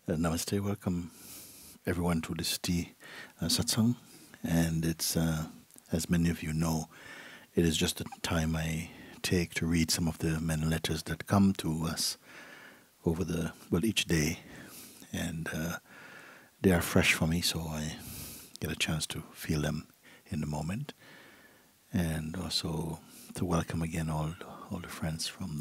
Namaste, welcome everyone to this tea satsang. And it's, as many of you know, it is just the time I take to read some of the many letters that come to us over each day. And they are fresh for me, so I get a chance to feel them in the moment. And also to welcome again all the friends from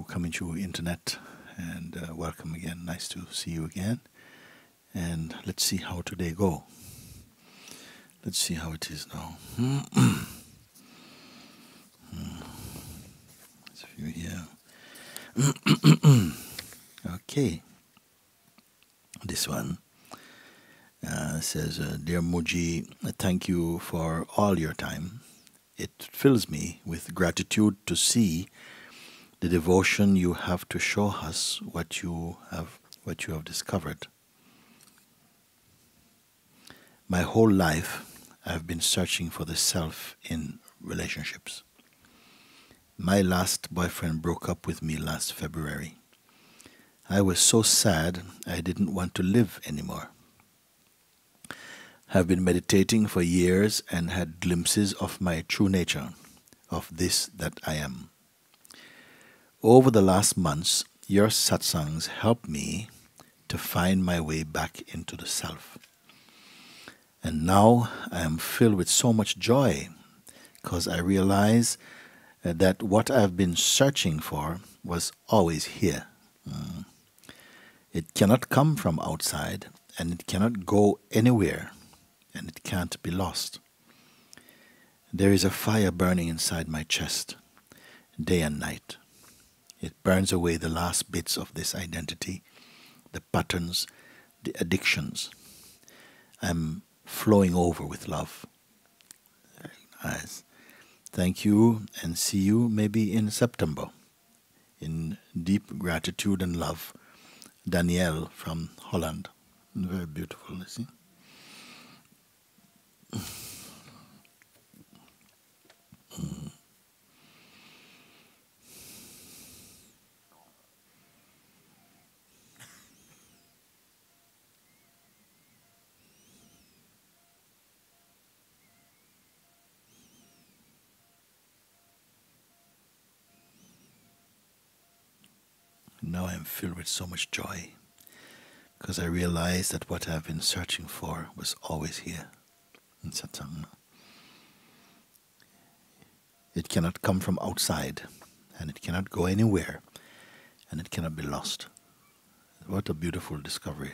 coming through internet. And welcome again. Nice to see you again. And let's see how today go. Let's see how it is now. There's a few here. Okay. This one says, Dear Mooji, thank you for all your time. It fills me with gratitude to see the devotion you have to show us what you have discovered. My whole life I have been searching for the self in relationships. My last boyfriend broke up with me last February. I was so sad I didn't want to live anymore. I have been meditating for years and had glimpses of my true nature, of this that I am. Over the last months, your satsangs helped me to find my way back into the self. And now I am filled with so much joy because I realize that what I have been searching for was always here. It cannot come from outside, and it cannot go anywhere, and it can't be lost. There is a fire burning inside my chest, day and night. It burns away the last bits of this identity, the patterns, the addictions. I'm flowing over with love. Very nice. Thank you, and see you maybe in September. In deep gratitude and love, Danielle from Holland. Very beautiful, you see. Now I'm filled with so much joy because I realize that what I've been searching for was always here in Satsang. It cannot come from outside, and it cannot go anywhere, and it cannot be lost. What a beautiful discovery.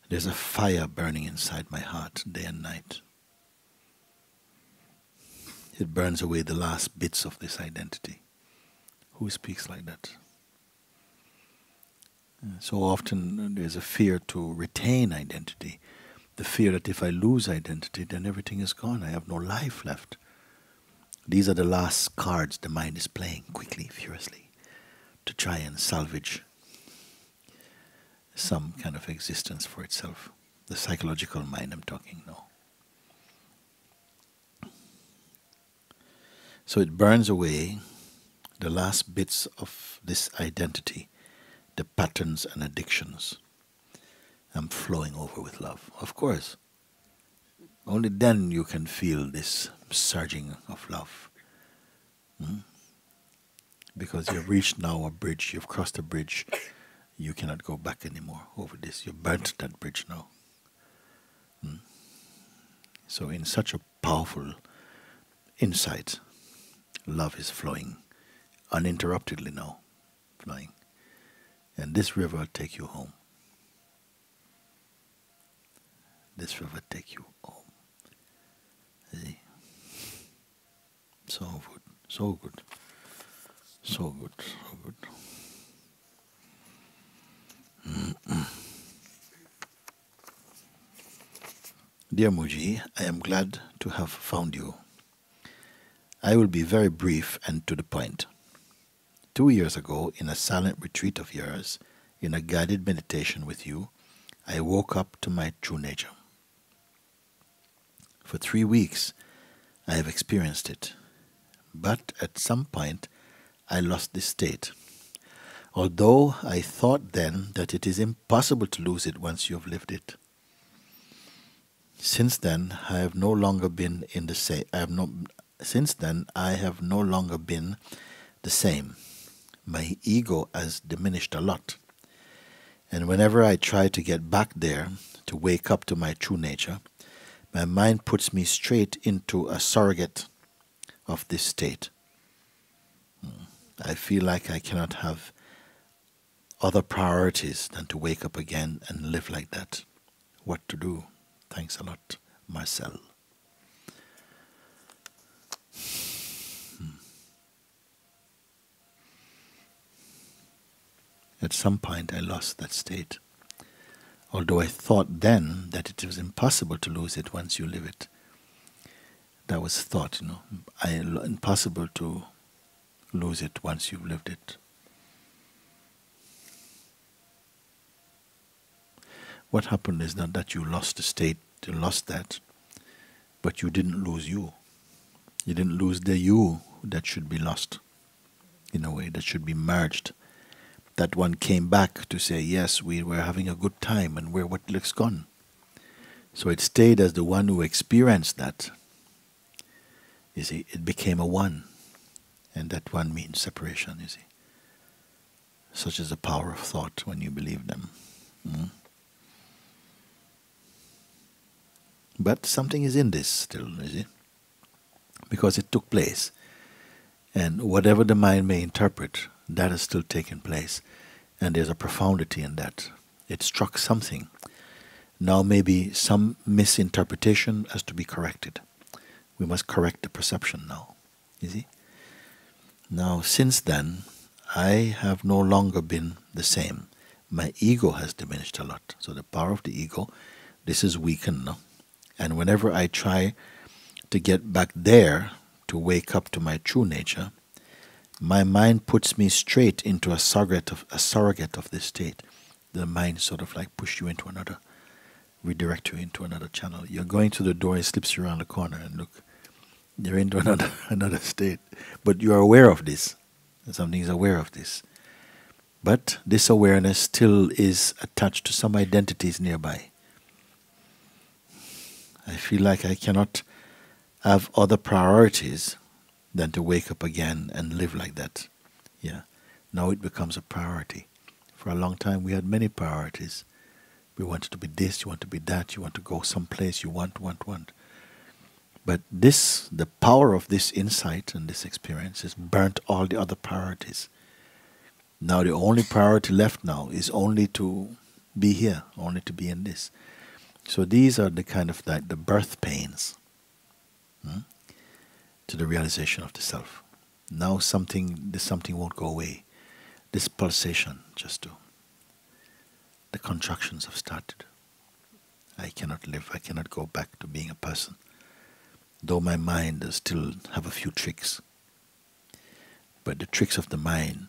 There's a fire burning inside my heart day and night. It burns away the last bits of this identity. Who speaks like that? So often there's a fear to retain identity. The fear that if I lose identity, then everything is gone. I have no life left. These are the last cards the mind is playing quickly, furiously, to try and salvage some kind of existence for itself. The psychological mind I'm talking now. So it burns away the last bits of this identity, the patterns and addictions. I'm flowing over with love. Of course, only then you can feel this surging of love. Because you've reached now a bridge, you've crossed a bridge, you cannot go back anymore over this. You've burnt that bridge now. So in such a powerful insight, love is flowing uninterruptedly now, flowing. And this river will take you home. This river take you home. See? So good, so good, so good, so good. Dear Mooji, I am glad to have found you. I will be very brief and to the point. 2 years ago, in a silent retreat of yours, in a guided meditation with you, I woke up to my true nature. For 3 weeks, I have experienced it, but at some point, I lost this state. Although I thought then that it is impossible to lose it once you have lived it. Since then, I have no longer been in the same. Since then, I have no longer been the same. My ego has diminished a lot. And whenever I try to get back there, to wake up to my true nature, my mind puts me straight into a surrogate of this state. I feel like I cannot have other priorities than to wake up again and live like that. What to do? Thanks a lot, Marcel. At some point I lost that state. Although I thought then that it was impossible to lose it once you live it. That was thought, impossible to lose it once you've lived it. What happened is not that you lost the state, you lost that, but you didn't lose you. You didn't lose the you that should be lost, in a way, that should be merged. That one came back to say, yes, we were having a good time and what looks gone. So it stayed as the one who experienced that. You see, it became a one. And that one means separation, you see. Such is the power of thought when you believe them. But something is in this still, you see. Because it took place. And whatever the mind may interpret, that has still taken place. And there's a profundity in that. It struck something. Now maybe some misinterpretation has to be corrected. We must correct the perception now. You see? Now, since then, I have no longer been the same. My ego has diminished a lot. So the power of the ego, this is weakened now. And whenever I try to get back there, to wake up to my true nature, my mind puts me straight into a surrogate of this state. The mind sort of like push you into another, redirect you into another channel. You're going to the door, it slips you around the corner, and look, you're into another state. But you are aware of this. Something is aware of this. But this awareness still is attached to some identities nearby. I feel like I cannot have other priorities than to wake up again and live like that. Yeah. Now it becomes a priority. For a long time we had many priorities. We wanted to be this, you want to be that, you want to go someplace, you want. But this, the power of this insight and this experience has burnt all the other priorities. Now the only priority left now is only to be here, only to be in this. So these are the kind of the birth pains to the realization of the self. Now this something won't go away. This pulsation the contractions have started. I cannot live, I cannot go back to being a person. Though my mind does still have a few tricks. But the tricks of the mind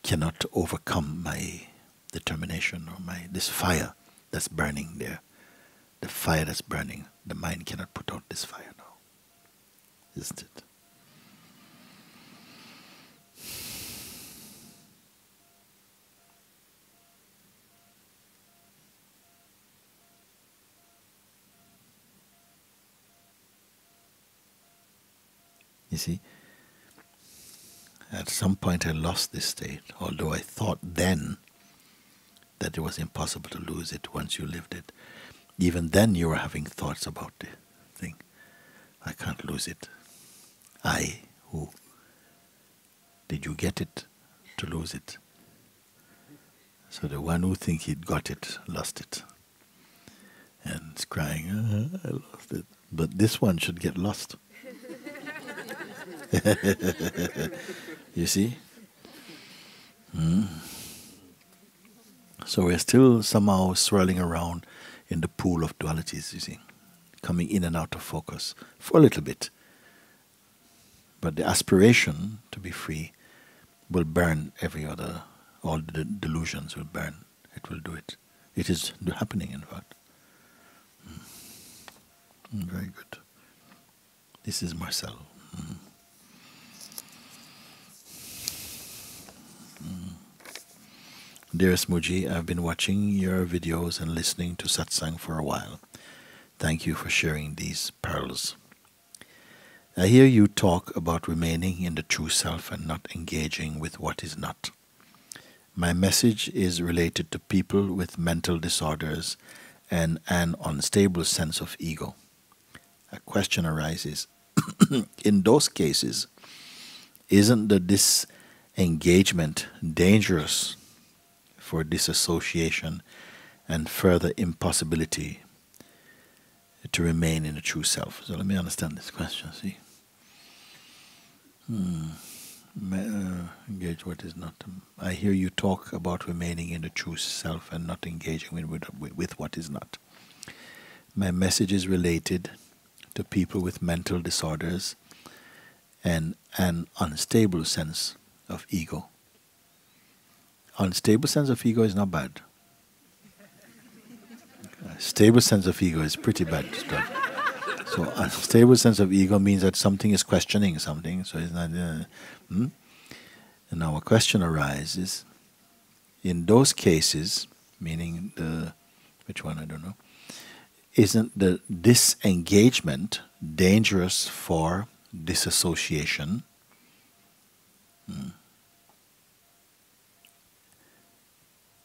cannot overcome my determination or this fire that's burning there. The fire that's burning, the mind cannot put out this fire now. Isn't it? You see, at some point I lost this state, although I thought then that it was impossible to lose it once you lived it. Even then you were having thoughts about the thing. I can't lose it. Who? Did you get it to lose it? So the one who thinks he'd got it, lost it. And is crying, I lost it. But this one should get lost. You see? So we're still somehow swirling around in the pool of dualities, you see, coming in and out of focus for a little bit. But the aspiration to be free will burn all the delusions will burn. It will do it. It is happening, in fact. Very good. This is Marcel. Dearest Mooji, I've been watching your videos and listening to Satsang for a while. Thank you for sharing these pearls. I hear you talk about remaining in the true self and not engaging with what is not. My message is related to people with mental disorders and an unstable sense of ego. A question arises. In those cases, isn't the disengagement dangerous for disassociation and further impossibility to remain in the true self? So let me understand this question, see. Engage what is not. I hear you talk about remaining in the true self and not engaging with what is not. My message is related to people with mental disorders and an unstable sense of ego. Unstable sense of ego is not bad. A stable sense of ego is pretty bad stuff. So unstable sense of ego means that something is questioning something. So it's not. And our question arises: in those cases, meaning which one I don't know, isn't the disengagement dangerous for disassociation?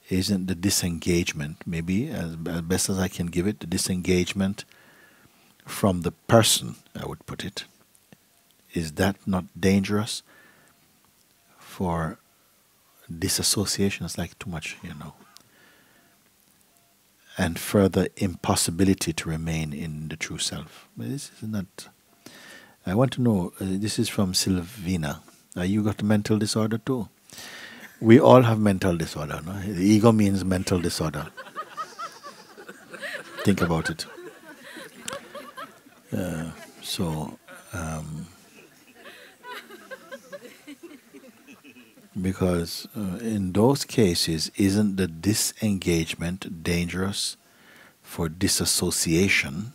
Isn't the disengagement, maybe as best as I can give it, the disengagement from the person, I would put it, is that not dangerous for disassociation? It's like too much, and further impossibility to remain in the true self. But this is not. I want to know, this is from Sylvina. You got a mental disorder too? We all have mental disorder, no? The ego means mental disorder. Think about it. Because in those cases, isn't the disengagement dangerous for disassociation?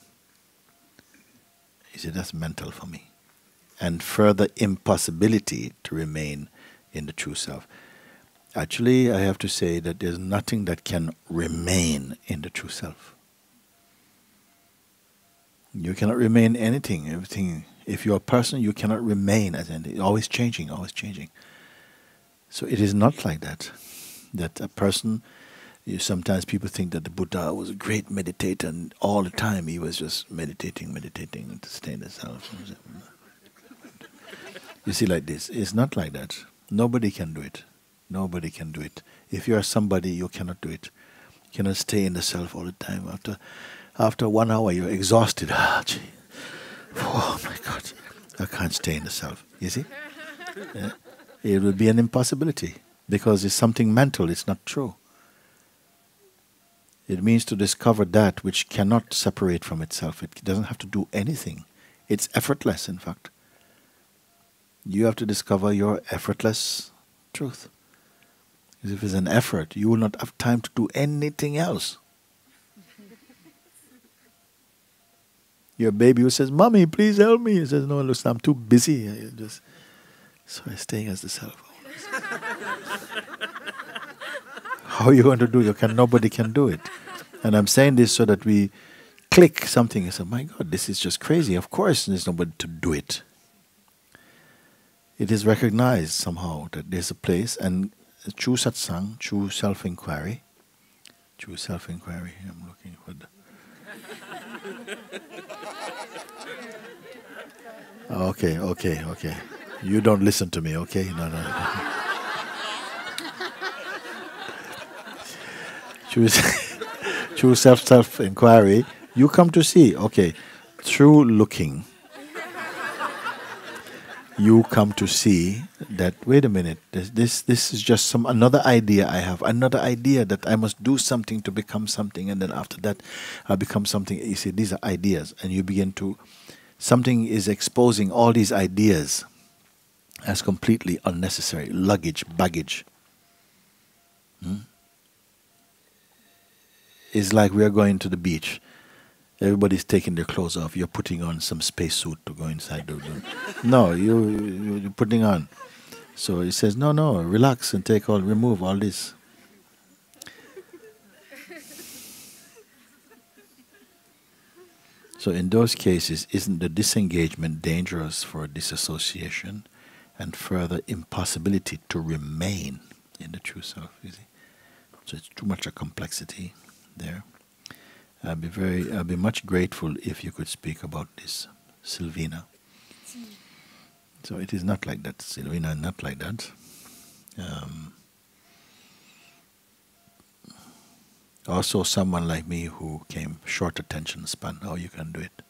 You see, that's mental for me. And further impossibility to remain in the true self. Actually, I have to say that there's nothing that can remain in the true self. You cannot remain anything. Everything. If you're a person, you cannot remain as anything. Always changing, always changing. So it is not like that. That a person, sometimes people think that the Buddha was a great meditator and all the time he was just meditating to stay in the self. You see, like this. It's not like that. Nobody can do it. Nobody can do it. If you are somebody, you cannot do it. You cannot stay in the self all the time. After 1 hour, you're exhausted. Oh my God, I can't stay in the self. You see? Yeah. It would be an impossibility because it's something mental, it's not true. It means to discover that which cannot separate from itself. It doesn't have to do anything. It's effortless, in fact. You have to discover your effortless truth. Because if it's an effort, you will not have time to do anything else. Your baby who says, "Mommy, please help me." He says, "No, listen, I'm too busy." So I'm staying as the self. How are you going to do it? Nobody can do it. And I'm saying this so that we click something and say, "My God, this is just crazy." Of course there's nobody to do it. It is recognized somehow that there's a place, and true satsang, true self-inquiry, I'm looking for the... Okay. You don't listen to me, okay? No. True self-inquiry, you come to see, okay, through looking, you come to see that, wait a minute, this is just another idea I have, another idea that I must do something to become something, and then after that I become something. You see, these are ideas, and you begin to, something is exposing all these ideas as completely unnecessary, baggage. It's like we are going to the beach. Everybody's taking their clothes off. You're putting on some spacesuit to go inside the room. No, you're putting on. So he says, no, relax and remove all this. So in those cases, isn't the disengagement dangerous for disassociation and further impossibility to remain in the true self? You see, so it's too much a complexity there. I'd be much grateful if you could speak about this, Sylvina. So it is not like that, Sylvina, not like that. Also, someone like me who came short attention span, how you can do it.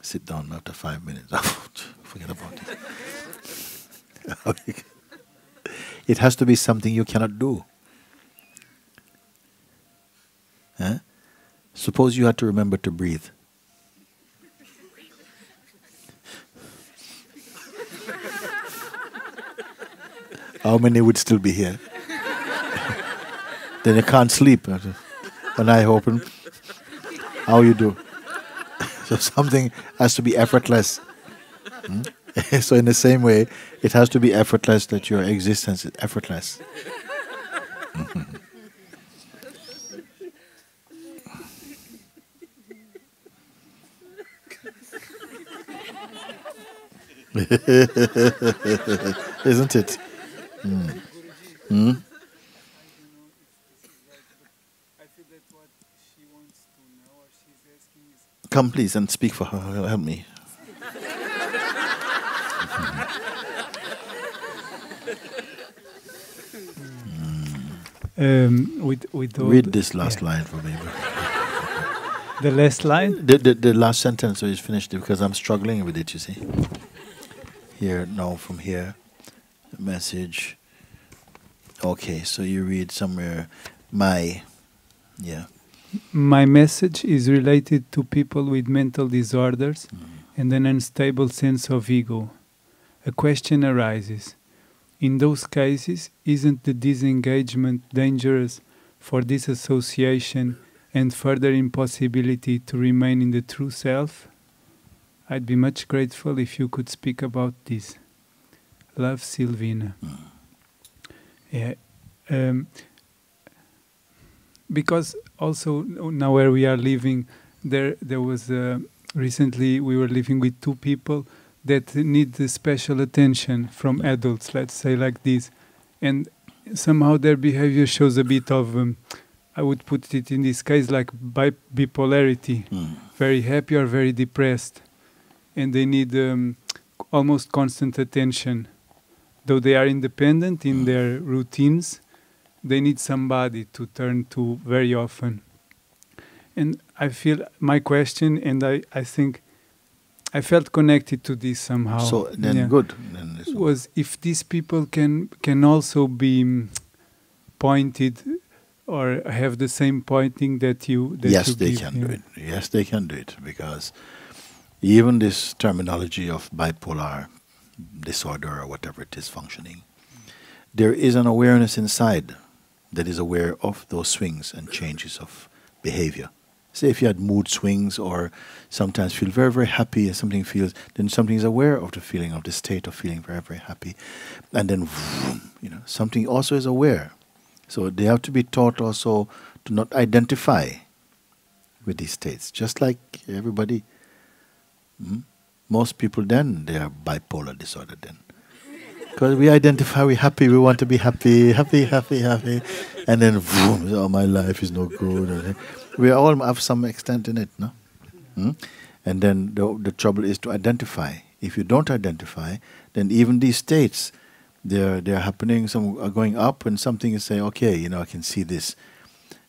Sit down after 5 minutes. Forget about it. It has to be something you cannot do. Huh? Suppose you had to remember to breathe. How many would still be here? Then you can't sleep. One eye open. How you do? So something has to be effortless. So in the same way, it has to be effortless that your existence is effortless. Isn't it? Come please and speak for her. Help me. Read this last line for me. The last line? The last sentence, so you finished it, because I'm struggling with it, you see. Here, now from here, message. Okay, so you read somewhere, my message is related to people with mental disorders and an unstable sense of ego. A question arises. In those cases, isn't the disengagement dangerous for disassociation and further impossibility to remain in the true self? I'd be much grateful if you could speak about this. Love, Sylvina. Yeah. Because also now where we are living, there was recently we were living with two people that need special attention from adults, let's say like this, and somehow their behavior shows a bit of, I would put it in this case like bipolarity, very happy or very depressed, and they need almost constant attention. Though they are independent in their routines, they need somebody to turn to very often. And I feel my question, and I think I felt connected to this somehow. So then good. Then was if these people can also be pointed or have the same pointing that you yes, you they give, can do it. Yes, they can do it, because even this terminology of bipolar disorder or whatever it is functioning, there is an awareness inside that is aware of those swings and changes of behavior. Say if you had mood swings or sometimes feel very, very happy and something feels, then something is aware of the feeling, of the state of feeling very, very happy. And then, something also is aware. So they have to be taught also to not identify with these states. Just like everybody, most people then, they are bipolar disorder then. Because we identify, we're happy, we want to be happy, happy, happy, happy. And then, oh, my life is no good. We all have some extent in it, no? And then the trouble is to identify. If you don't identify, then even these states, they're happening, some are going up, and something is saying, okay, I can see this.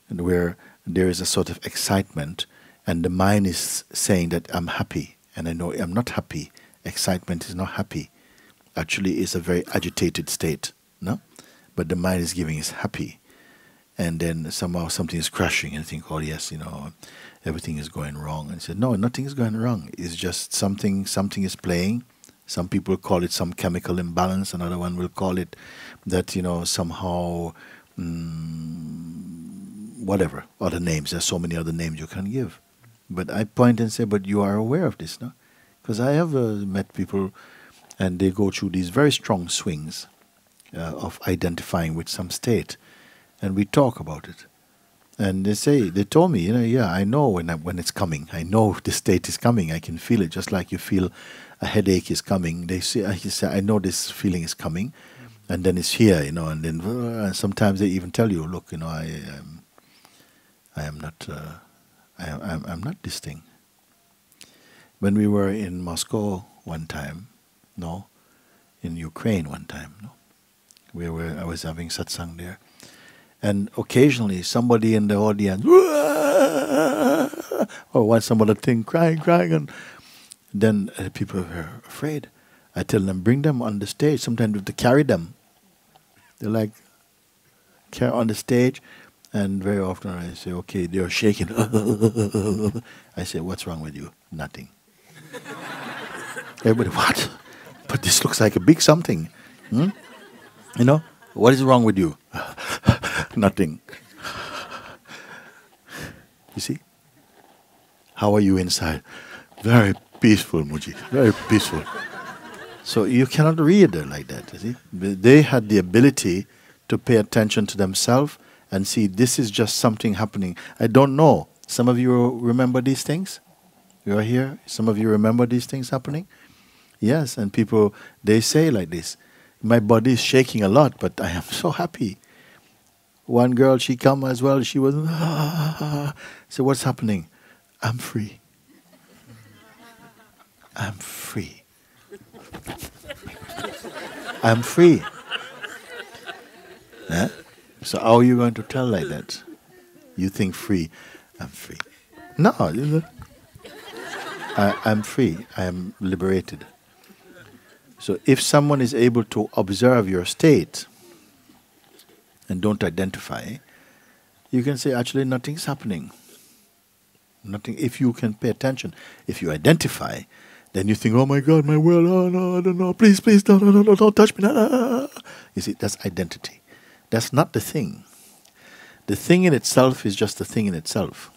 And where there is a sort of excitement, and the mind is saying that I'm happy, and I know I'm not happy. Excitement is not happy. Actually, it's a very agitated state, no? But the mind is giving is happy. And then somehow something is crashing, and I think, oh yes, everything is going wrong. And I said, no, nothing is going wrong. It's just something is playing. Some people call it some chemical imbalance. Another one will call it that, somehow, whatever, other names. There's so many other names you can give. But I point and say, but you are aware of this, no? Because I have met people, and they go through these very strong swings of identifying with some state. and we talk about it. And they told me, yeah, I know when it's coming. I know this state is coming. I can feel it, just like you feel a headache is coming. They say, I know this feeling is coming, and then it's here, and then sometimes they even tell you, look, I am not, I'm not this thing. When we were in Moscow one time, no, in Ukraine one time, no, I was having satsang there, and occasionally somebody in the audience, or one some other thing, crying, and then people were afraid. I tell them, bring them on the stage. Sometimes we have to carry them. They're like, carry on the stage, and very often I say, okay, they're shaking. I say, what's wrong with you? Nothing. Everybody, what? But this looks like a big something. What is wrong with you? Nothing. You see? How are you inside? Very peaceful, Mooji. Very peaceful. So you cannot read it like that, you see? They had the ability to pay attention to themselves and see this is just something happening. I don't know. Some of you remember these things? You are here? Some of you remember these things happening? Yes, and people, they say like this, my body is shaking a lot, but I am so happy. One girl, she come as well, she was, so what's happening? I'm free. I'm free. I'm free. Eh? So how are you going to tell like that? You think free, I'm free. No, I'm free, I am liberated. So if someone is able to observe your state and don't identify, you can say actually nothing's happening. Nothing. If you can pay attention, if you identify, then you think, oh my God, my world, oh no, I don't know, please, no, don't touch me. No. You see, that's identity. That's not the thing. The thing in itself is just the thing in itself.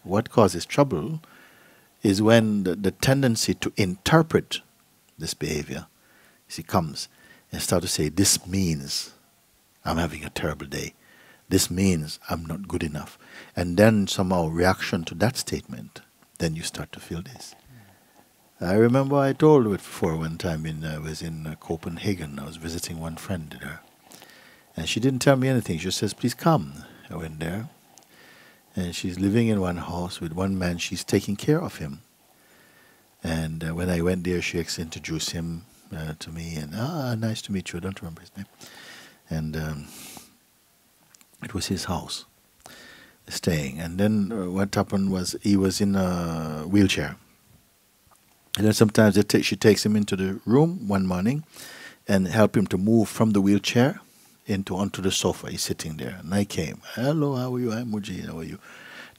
What causes trouble is when the tendency to interpret this behavior, comes and start to say, this means I'm having a terrible day. This means I'm not good enough. And then somehow reaction to that statement, then you start to feel this. I remember I told it before one time I was in Copenhagen. I was visiting one friend there. And she didn't tell me anything. She just says, please come. I went there. And she's living in one house with one man. She's taking care of him. And when I went there, she introduced him to me. And, nice to meet you. I don't remember his name. And it was his house, staying. And then what happened was he was in a wheelchair. And then sometimes she takes him into the room one morning and help him to move from the wheelchair onto the sofa. He's sitting there. And I came. Hello, how are you? I'm Mooji. How are you?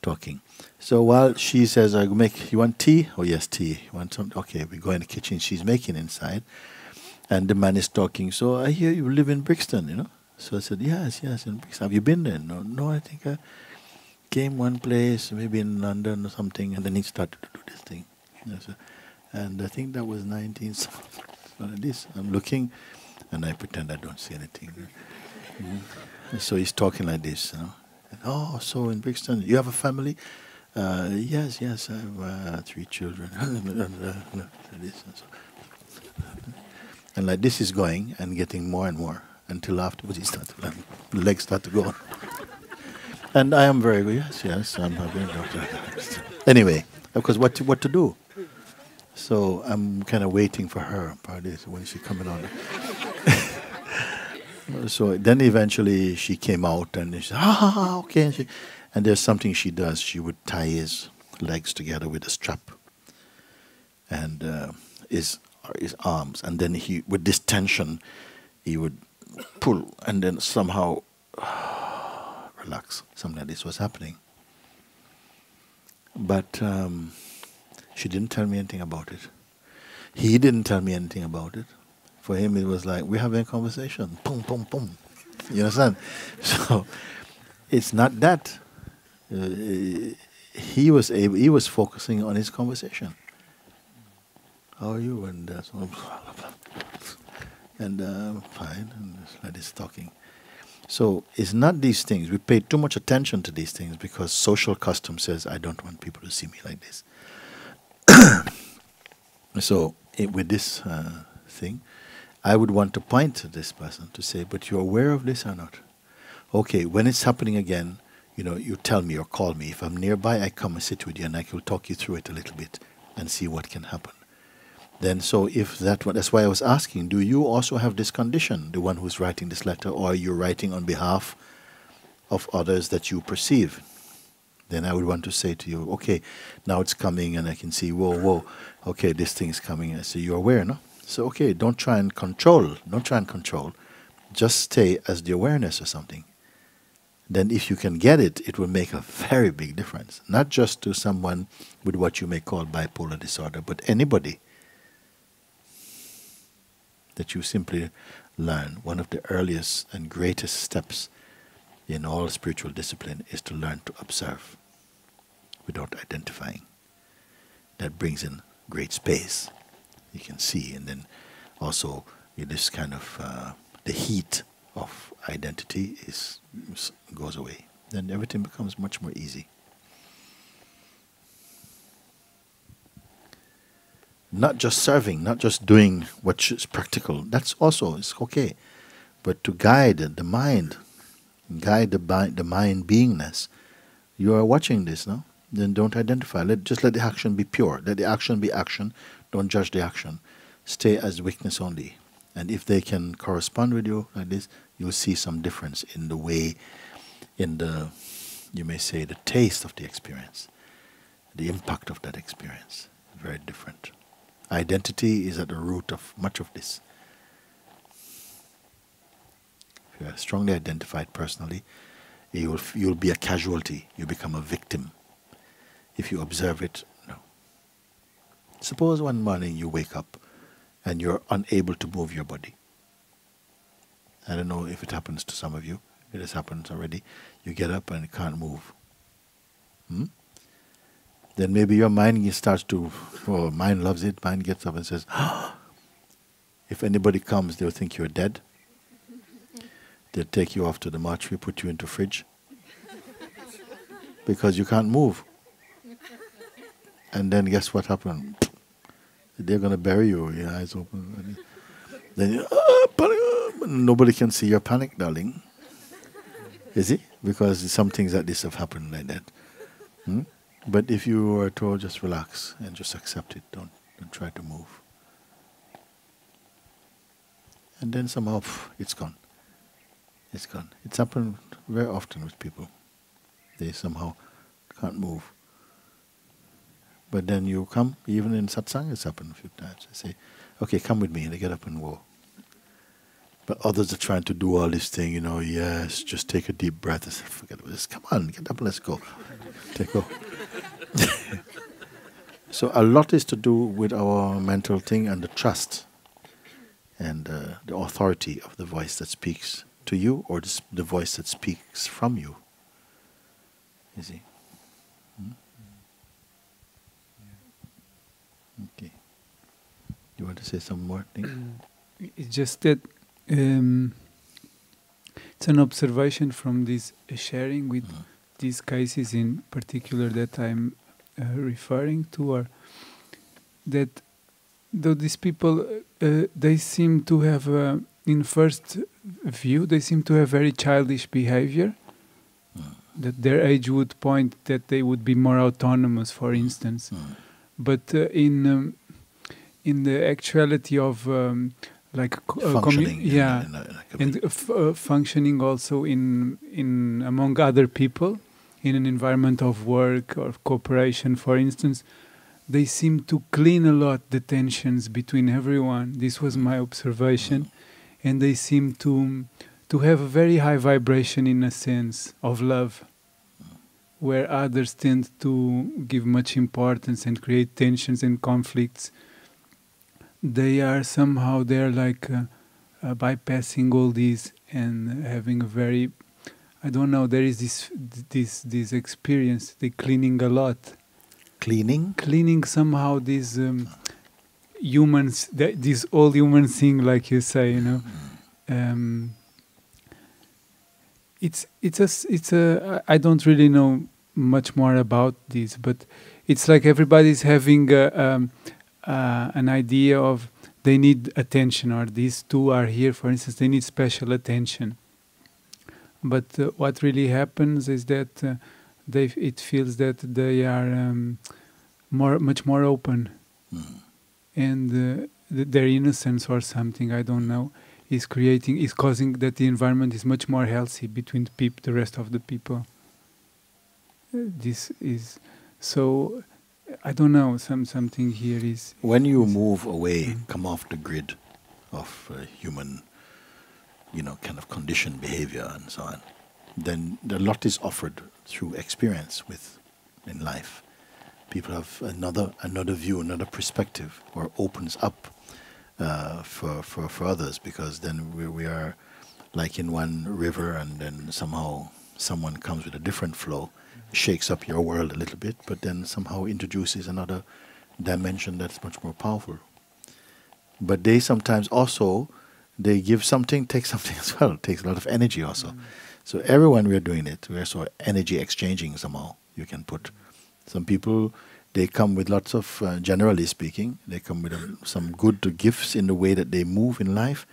Talking. So while she says, you want tea? Oh, yes, tea. You want some? Okay, we go in the kitchen. She's making inside. And the man is talking. So I hear you live in Brixton, So I said, yes, in Brixton. Have you been there? No, I think I came one place, maybe in London or something. And then he started to do this thing. And I think that was 19. So like this. I'm looking, and I pretend I don't see anything. So he's talking like this, And, so in Brixton, you have a family? Yes, I have 3 children. And like this is going and getting more and more until afterwards the legs start to go on. And I am very good. Yes, I'm having. Anyway, of course, what to do? So I'm kind of waiting for her. When she's coming on. So then eventually she came out and she said, okay. And there's something she does. She would tie his legs together with a strap. And his arms. And then with this tension, he would pull and then somehow relax. Something like this was happening. But she didn't tell me anything about it. He didn't tell me anything about it. For him, it was like, we're having a conversation. Boom, boom, boom. You understand? So it's not that. He was focusing on his conversation. How are you? And so, and fine. And like this talking. So it's not these things. We pay too much attention to these things because social custom says, I don't want people to see me like this. So with this thing, I would want to point to this person to say, but you're aware of this or not? Okay, when it's happening again, you tell me or call me. If I'm nearby, I come and sit with you and I will talk you through it a little bit and see what can happen. Then, so if that's why I was asking, do you also have this condition, the one who's writing this letter, or are you writing on behalf of others that you perceive? Then I would want to say to you, okay, now it's coming and I can see, whoa, okay, this thing's coming. I say, you're aware, no? So, okay, don't try and control. Just stay as the awareness or something. Then if you can get it, it will make a very big difference. Not just to someone with what you may call bipolar disorder, but anybody that you simply learn. One of the earliest and greatest steps in all spiritual discipline is to learn to observe without identifying. That brings in great space. You can see, and then also this kind of the heat of identity goes away. Then everything becomes much more easy. Not just serving, not just doing what is practical. That's also is okay, but to guide the mind, guide the mind beingness. You are watching this, no? Then don't identify. Just let the action be pure. Let the action be action. Don't judge the action. Stay as witness only. And if they can correspond with you like this, you'll see some difference in the way, you may say, the taste of the experience, the impact of that experience. Very different. Identity is at the root of much of this. If you are strongly identified personally, you'll be a casualty. You become a victim. If you observe it, no. Suppose one morning you wake up and you're unable to move your body. I don't know if it happens to some of you. It has happened already. You get up and you can't move. Then maybe your mind starts to, mind loves it, mind gets up and says, if anybody comes, they'll think you're dead. They'll take you off to the mortuary, put you into fridge. Because you can't move. And then guess what happened? They're going to bury you, your eyes open. Then nobody can see your panic, darling. Is it? Because some things like this have happened like that. But if you are told, just relax and just accept it. Don't try to move. And then somehow, it's gone. It's gone. It's happened very often with people. They somehow can't move. But then you come, even in Satsang, it's happened a few times. They say, okay, come with me, and they get up and walk. But others are trying to do all this thing, yes, just take a deep breath. I say, forget about this. Come on, get up and let's go. Take off. So a lot is to do with our mental thing and the trust and the authority of the voice that speaks to you or the voice that speaks from you. You see? Okay. You want to say some more thing? It's just that it's an observation from this sharing with these cases in particular that I'm referring to, or that though these people, they seem to have, in first view, they seem to have very childish behavior, that their age would point that they would be more autonomous, for instance. But in the actuality of functioning, functioning also in among other people, in an environment of work or cooperation, for instance, they seem to clean a lot the tensions between everyone. This was my observation, and they seem to have a very high vibration in a sense of love, where others tend to give much importance and create tensions and conflicts. They are like bypassing all these and having a very, I don't know, there is this experience, they cleaning a lot. Cleaning somehow these humans, this all human thing, like you say, I don't really know much more about this, but it's like everybody's having an idea of they need attention, or these two are here, for instance, they need special attention. But what really happens is that it feels that they are much more open, and their innocence or something, I don't know, is causing that the environment is much more healthy between the rest of the people. This is so. I don't know. Something here is. When you move away, come off the grid of human, kind of conditioned behavior and so on, then a lot is offered through experience in life. People have another view, another perspective, or opens up for others, because then we are like in one river, and then somehow someone comes with a different flow, shakes up your world a little bit, but then somehow introduces another dimension that's much more powerful. But they sometimes also, they give something, take something as well. It takes a lot of energy also. So everyone, we are doing it. We are sort of energy exchanging somehow, you can put. Some people, they come with lots of, generally speaking, they come with some good gifts in the way that they move in life.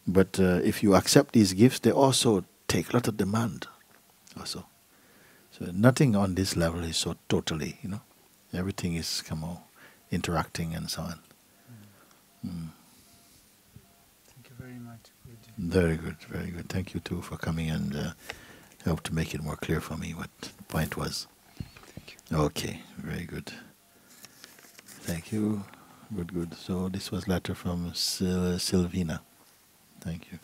But if you accept these gifts, they also take a lot of demand also. So nothing on this level is so totally, everything is somehow interacting and so on. Thank you very much. Very good, very good. Thank you too for coming and help to make it more clear for me what the point was. Thank you. Okay, very good. Thank you. Good, good. So this was letter from Sylvina. Thank you.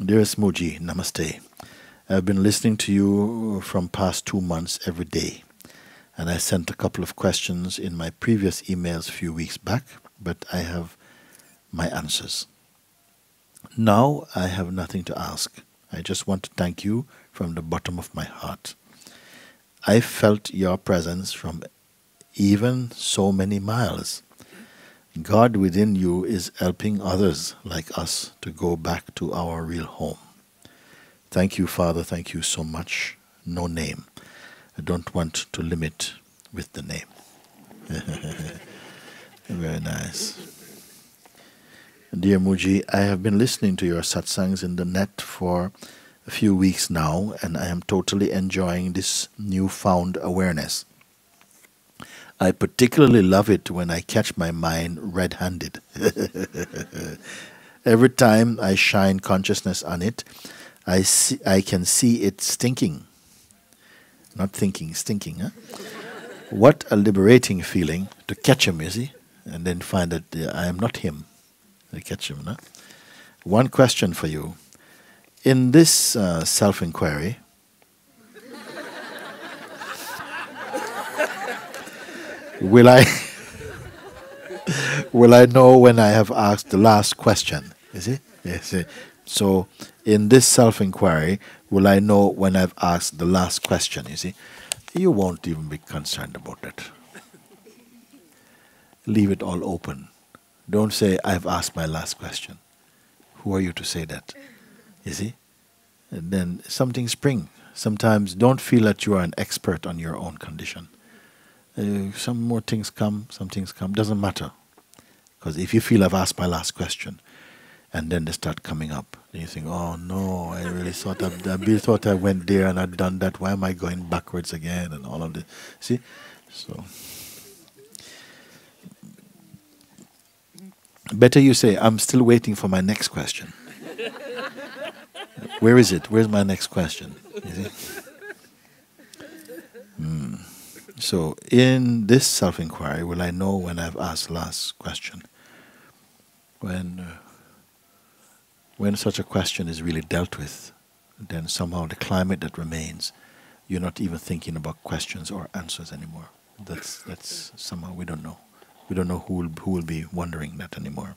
Dearest Mooji, Namaste. I've been listening to you from past 2 months every day, and I sent a couple of questions in my previous emails a few weeks back, but I have my answers. Now I have nothing to ask. I just want to thank you from the bottom of my heart. I felt your presence from even so many miles. God within you is helping others like us to go back to our real home. Thank you, Father. Thank you so much. No name. I don't want to limit with the name. Very nice. Dear Mooji, I have been listening to your satsangs in the net for a few weeks now, and I am totally enjoying this newfound awareness. I particularly love it when I catch my mind red-handed. Every time I shine consciousness on it, I can see it stinking. Not thinking, stinking. Huh? What a liberating feeling to catch him, you see, and then find that I am not him. I catch him. No? One question for you. In this self-inquiry, will I know when I have asked the last question? Is it? Yes. So, in this self-inquiry, will I know when I've asked the last question? You see, you won't even be concerned about that. Leave it all open. Don't say, I've asked my last question. Who are you to say that? You see? And then something springs. Sometimes don't feel that you are an expert on your own condition. Some more things come, some things come. Doesn't matter. Because if you feel I've asked my last question, and then they start coming up, then you think, oh no, I really thought I went there and I'd done that. Why am I going backwards again? And all of this. See? So better you say, I'm still waiting for my next question. Where is it? Where's my next question? You see? So, in this self-inquiry, will I know when I've asked the last question? When such a question is really dealt with, then somehow the climate that remains, you're not even thinking about questions or answers anymore. That's somehow we don't know. We don't know who will be wondering that anymore.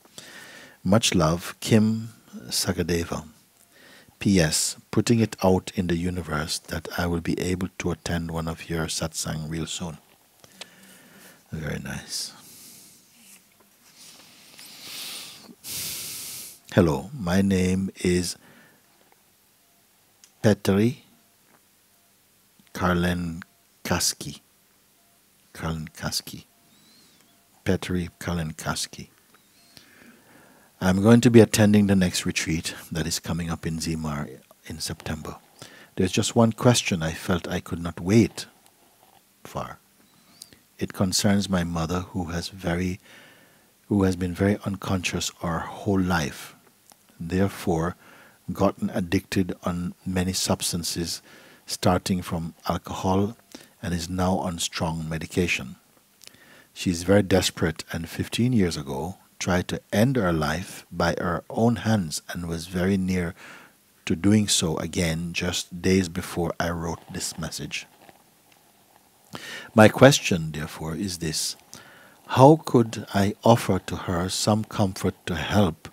Much love, Kim Sagadeva. P.S. Putting it out in the universe that I will be able to attend one of your satsang real soon. Very nice. Hello, my name is Petri Karlenkaski. Karlenkaski. Petri Karlenkaski. I'm going to be attending the next retreat that is coming up in Zimar in September. There's just one question I felt I could not wait for. It concerns my mother who has been very unconscious her whole life, therefore gotten addicted on many substances starting from alcohol and is now on strong medication. She is very desperate and 15 years ago tried to end her life by her own hands and was very near to doing so again just days before I wrote this message. My question, therefore, is this: how could I offer to her some comfort to help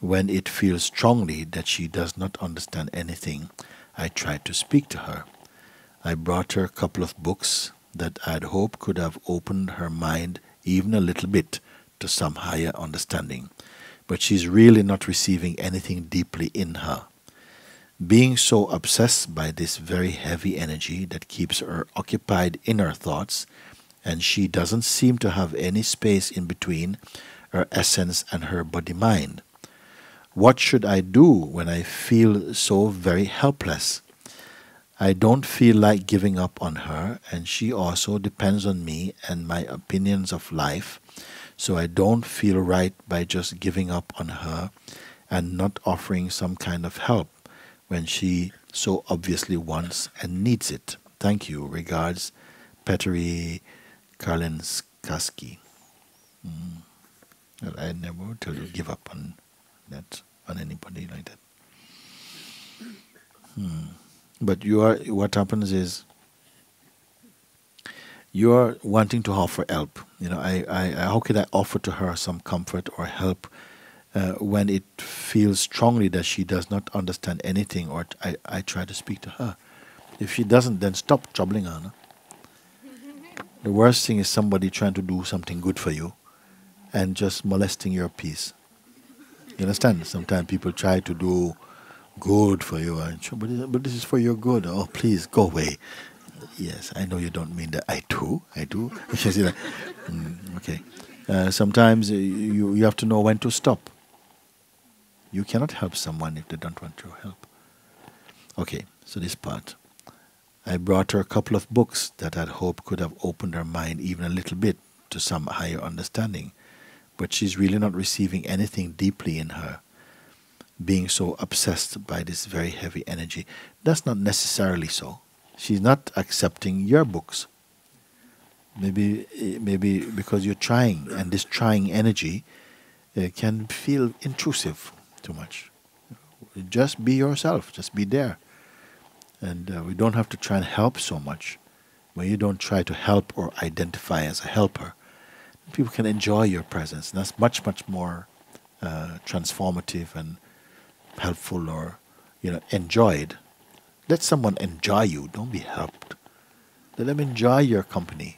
when it feels strongly that she does not understand anything I tried to speak to her? I brought her a couple of books that I'd hoped could have opened her mind even a little bit to some higher understanding, but she's really not receiving anything deeply in her. Being so obsessed by this very heavy energy that keeps her occupied in her thoughts, and she doesn't seem to have any space in between her essence and her body-mind. What should I do when I feel so very helpless? I don't feel like giving up on her, and she also depends on me and my opinions of life, so I don't feel right by just giving up on her and not offering some kind of help when she so obviously wants and needs it. Thank you. Regards, Petri Karlenskaski. Well, I never would tell you to give up on that, on anybody like that. But what happens is, you're wanting to offer help. How could I offer to her some comfort or help when it feels strongly that she does not understand anything, or I try to speak to her? If she doesn't, then stop troubling her. No? The worst thing is somebody trying to do something good for you and just molesting your peace. You understand? Sometimes people try to do good for you, but this is for your good. Oh, please, go away. Yes, I know you don't mean that. I do. You see that? Okay. Sometimes you have to know when to stop. You cannot help someone if they don't want your help. Okay, so this part. I brought her a couple of books that I'd hoped could have opened her mind even a little bit to some higher understanding, but she's really not receiving anything deeply in her, being so obsessed by this very heavy energy. That's not necessarily so. She's not accepting your books. Maybe because you're trying, and this trying energy can feel intrusive too much. Just be yourself. Just be there. And we don't have to try and help so much. When you don't try to help or identify as a helper, people can enjoy your presence. And that's much, much more transformative and helpful, or enjoyed. Let someone enjoy you. Don't be helped. Let them enjoy your company.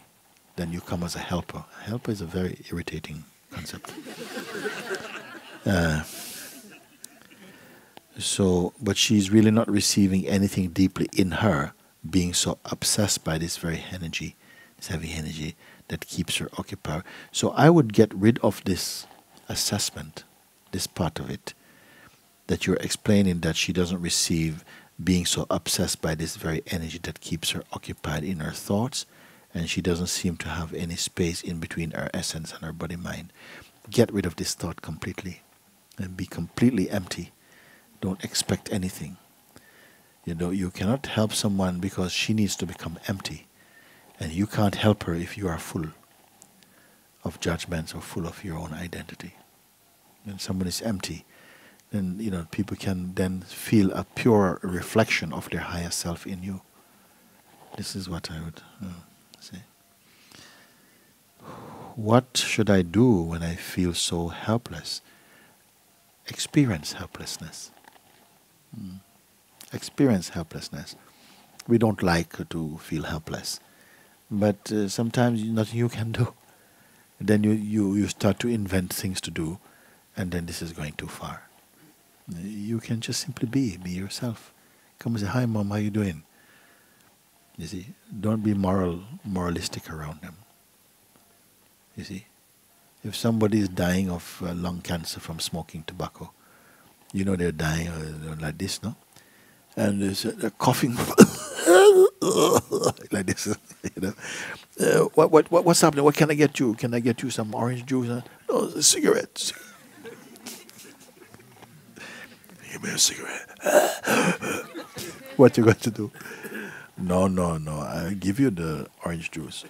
Then you come as a helper. A helper is a very irritating concept. But she's really not receiving anything deeply in her, being so obsessed by this very energy, this heavy energy that keeps her occupied. So I would get rid of this assessment, this part of it, that you're explaining that she doesn't receive, being so obsessed by this very energy that keeps her occupied in her thoughts, and she doesn't seem to have any space in between her essence and her body-mind. Get rid of this thought completely and be completely empty. Don't expect anything. You cannot help someone because she needs to become empty, and you can't help her if you are full of judgments or full of your own identity. When someone is empty, then people can then feel a pure reflection of their higher self in you. This is what I would say. What should I do when I feel so helpless? Experience helplessness. Experience helplessness. We don't like to feel helpless, but sometimes nothing you can do. Then you start to invent things to do, and then this is going too far. You can just simply be yourself. Come and say, hi mom, how you doing? You see, don't be moralistic around them. You see, if somebody is dying of lung cancer from smoking tobacco, you know they're dying like this, no? And they're coughing like this, you know. What's happening? What can I get you? Can I get you some orange juice? No, cigarettes. Give me a cigarette. What you going to do? No. I'll give you the orange juice.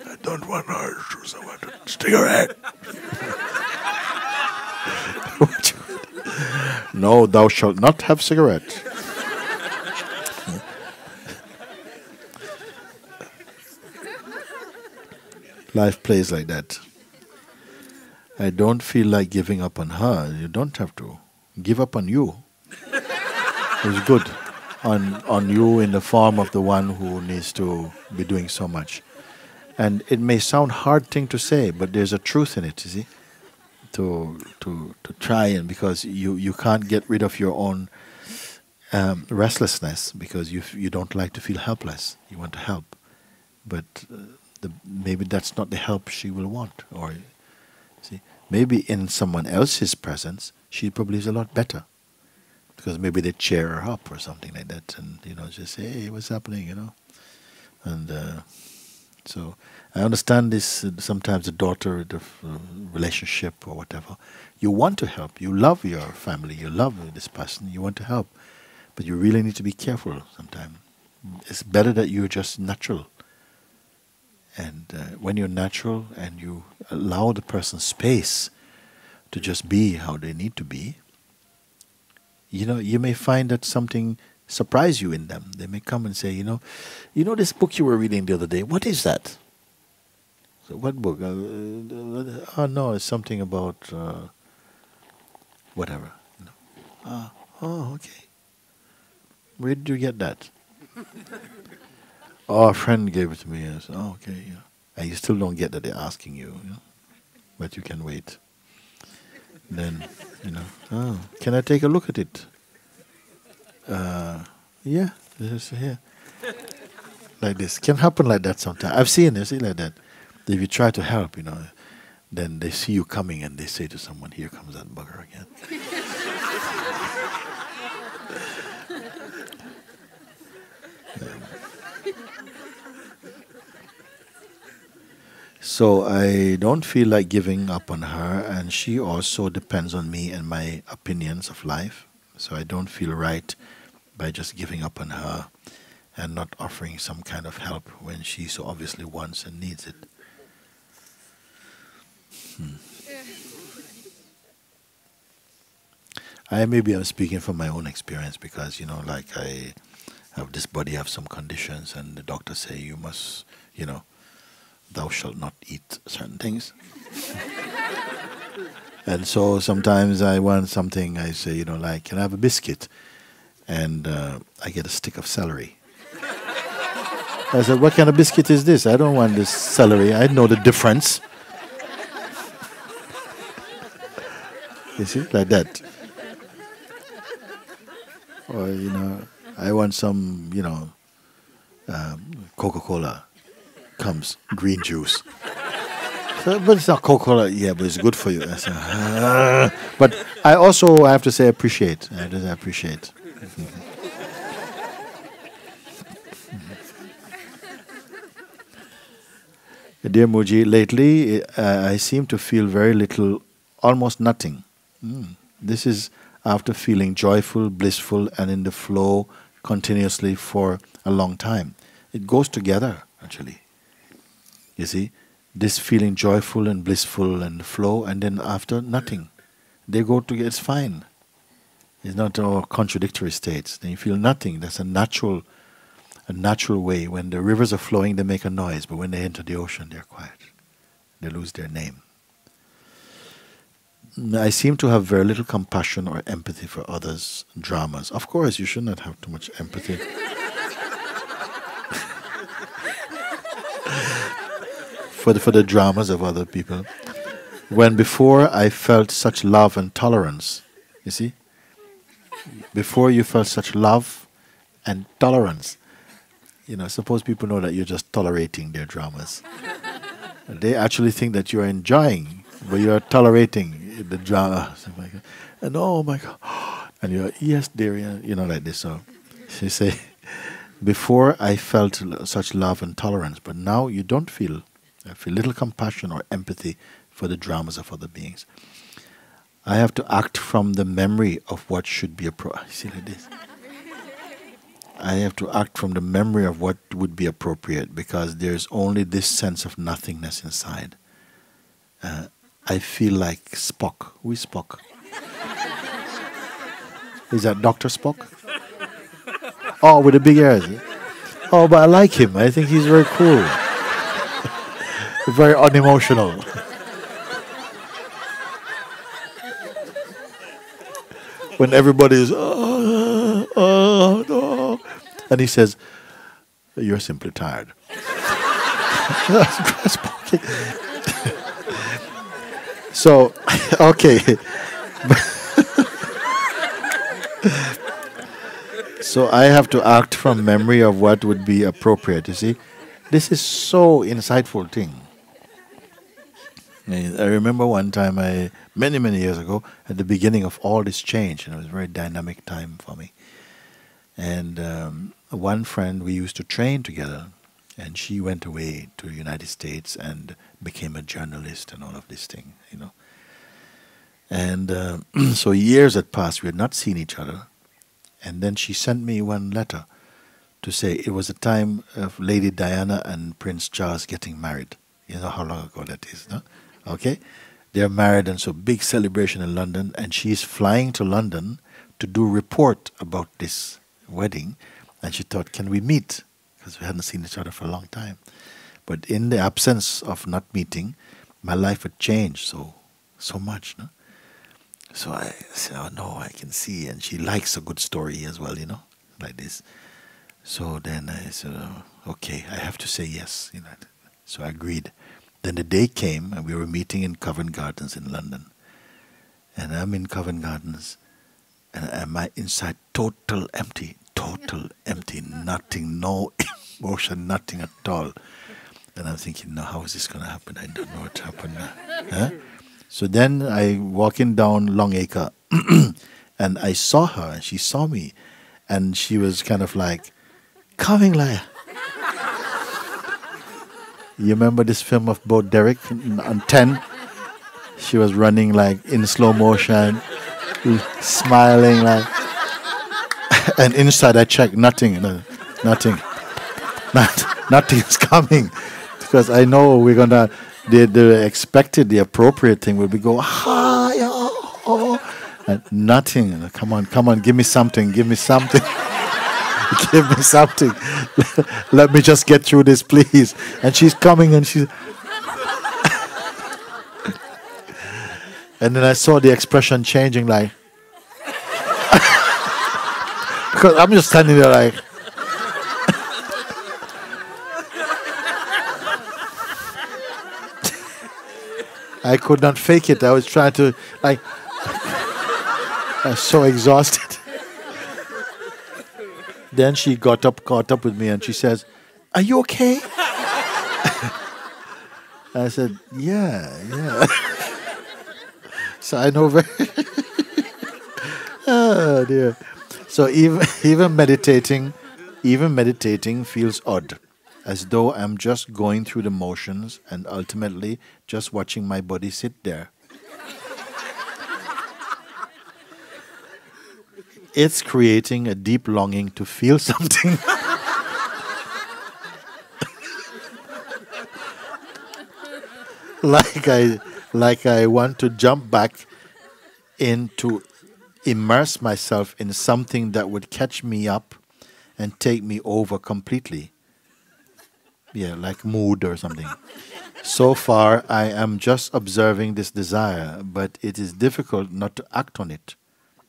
I don't want orange juice. I want a cigarette. No, thou shalt not have cigarette. Life plays like that. I don't feel like giving up on her. You don't have to. Give up on you. It's good. On you in the form of the one who needs to be doing so much. And it may sound hard thing to say, but there's a truth in it, you see. To try, and because you can't get rid of your own restlessness because you don't like to feel helpless. You want to help. But maybe that's not the help she will want. Or see, maybe in someone else's presence, she probably is a lot better. Because maybe they cheer her up or something like that, and just say, "Hey, what's happening?" And so I understand this. Sometimes the daughter, the relationship or whatever, you want to help. You love your family. You love this person. You want to help, but you really need to be careful. Sometimes it's better that you're just natural. And when you're natural and you allow the person space to just be how they need to be, you may find that something surprise you in them. They may come and say, you know this book you were reading the other day, what is that? So what book? Oh no, it's something about whatever. Oh, okay. Where did you get that? Oh, a friend gave it to me. I said, oh, okay, yeah. And you still don't get that they're asking you, but you can wait. Then, oh, can I take a look at it? Yeah, this is here. Like this. Can happen like that sometimes. I've seen it, like that. If you try to help, then they see you coming and they say to someone, here comes that bugger again. So I don't feel like giving up on her, and she also depends on me and my opinions of life. So I don't feel right by just giving up on her and not offering some kind of help when she so obviously wants and needs it. Maybe I'm speaking from my own experience because, like I have this body, I have some conditions, and the doctor say you must, thou shalt not eat certain things. And so sometimes I want something, I say, like, can I have a biscuit? And I get a stick of celery. I said, what kind of biscuit is this? I don't want this celery. I know the difference. You see, like that. Or, I want some, Coca-Cola. Comes green juice. So, but it's not Coca-Cola. Yeah, but it's good for you. I say, but I also have to say appreciate. I just appreciate. Dear Mooji, lately I seem to feel very little, almost nothing. This is after feeling joyful, blissful, and in the flow continuously for a long time. It goes together, actually. You see, this feeling joyful and blissful and the flow, and then after, nothing. They go together, it's fine. It's not all contradictory states. Then you feel nothing. That's a natural way. When the rivers are flowing, they make a noise, but when they enter the ocean, they're quiet. They lose their name. I seem to have very little compassion or empathy for others' dramas. Of course, you should not have too much empathy. for the dramas of other people. When before I felt such love and tolerance, you see? Before you felt such love And tolerance. You know, suppose people know that you're just tolerating their dramas. They actually think that you're enjoying, but you're tolerating the drama. And oh my God. And you're, yes, dear, you know, like this. So she say, before I felt such love and tolerance, but now you don't feel. I feel little compassion or empathy for the dramas of other beings. I have to act from the memory of what should be appropriate. See like this. I have to act from the memory of what would be appropriate because there's only this sense of nothingness inside. I feel like Spock. Who is Spock? Is that Dr. Spock? Oh, with the big ears. Oh, but I like him. I think he's very cool. Very unemotional. When everybody is, oh, and he says, you're simply tired. So, okay. So I have to act from memory of what would be appropriate, you see. This is so insightful thing. I remember one time, many, many years ago, at the beginning of all this change, and it was a very dynamic time for me. And one friend, we used to train together, and she went away to the United States and became a journalist and all of this thing, you know. And so years had passed, we had not seen each other. And then she sent me one letter to say it was a time of Lady Diana and Prince Charles getting married. You know how long ago that is, no? Okay? They're married, and so big celebration in London, and she's flying to London to do a report about this wedding. And she thought, can we meet? Because we hadn't seen each other for a long time. But in the absence of not meeting, my life had changed so much, no? So I said, oh no, I can see. And she likes a good story as well, you know, like this. So then I said, oh, okay, I have to say yes, you know. So I agreed. Then the day came, and we were meeting in Covent Gardens in London. And I'm in Covent Gardens, and my inside total empty, nothing, no emotion, nothing at all. And I'm thinking, no, how is this going to happen? I don't know what happened. Huh? So then I walking down Long Acre, and I saw her, and she saw me, and she was kind of like, coming like... You remember this film of Bo Derek on 10? She was running like in slow motion, smiling like... And inside I checked, nothing is coming. Because I know we're going to... The expected, the appropriate thing will be go, hi, oh. And nothing. Come on, give me something. Give me something. Let me just get through this, please. And she's coming, and she's... And then I saw the expression changing, like... Because I'm just standing there like... I could not fake it. I was trying to, like... I was so exhausted. Then she caught up with me, and she says, are you okay? I said, yeah. So I know very... Oh, dear. So even meditating feels odd, as though I'm just going through the motions and ultimately just watching my body sit there. It's creating a deep longing to feel something. like I want to jump back in to immerse myself in something that would catch me up and take me over completely. Yeah, like mood or something. So far, I am just observing this desire, but it is difficult not to act on it.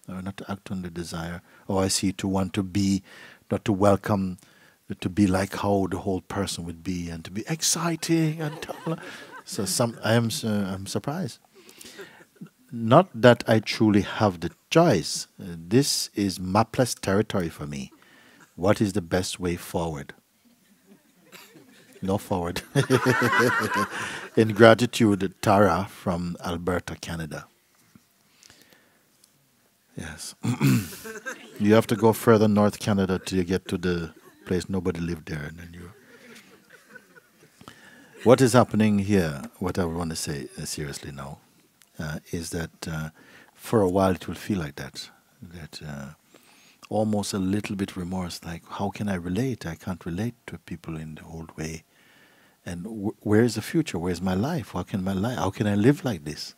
Or not to act on the desire. Or I see to want to be, not to welcome, to be like how the whole person would be, and to be exciting and so I'm surprised. Not that I truly have the choice. This is mapless territory for me. What is the best way forward? No forward. In gratitude, Tara from Alberta, Canada. Yes. You have to go further north Canada till you get to the place nobody lived there, and then you. What is happening here? What I want to say seriously now is that for a while it will feel like that. That almost a little bit remorse, like how can I relate? I can't relate to people in the old way. And where is the future? Where is my life? How can How can I live like this?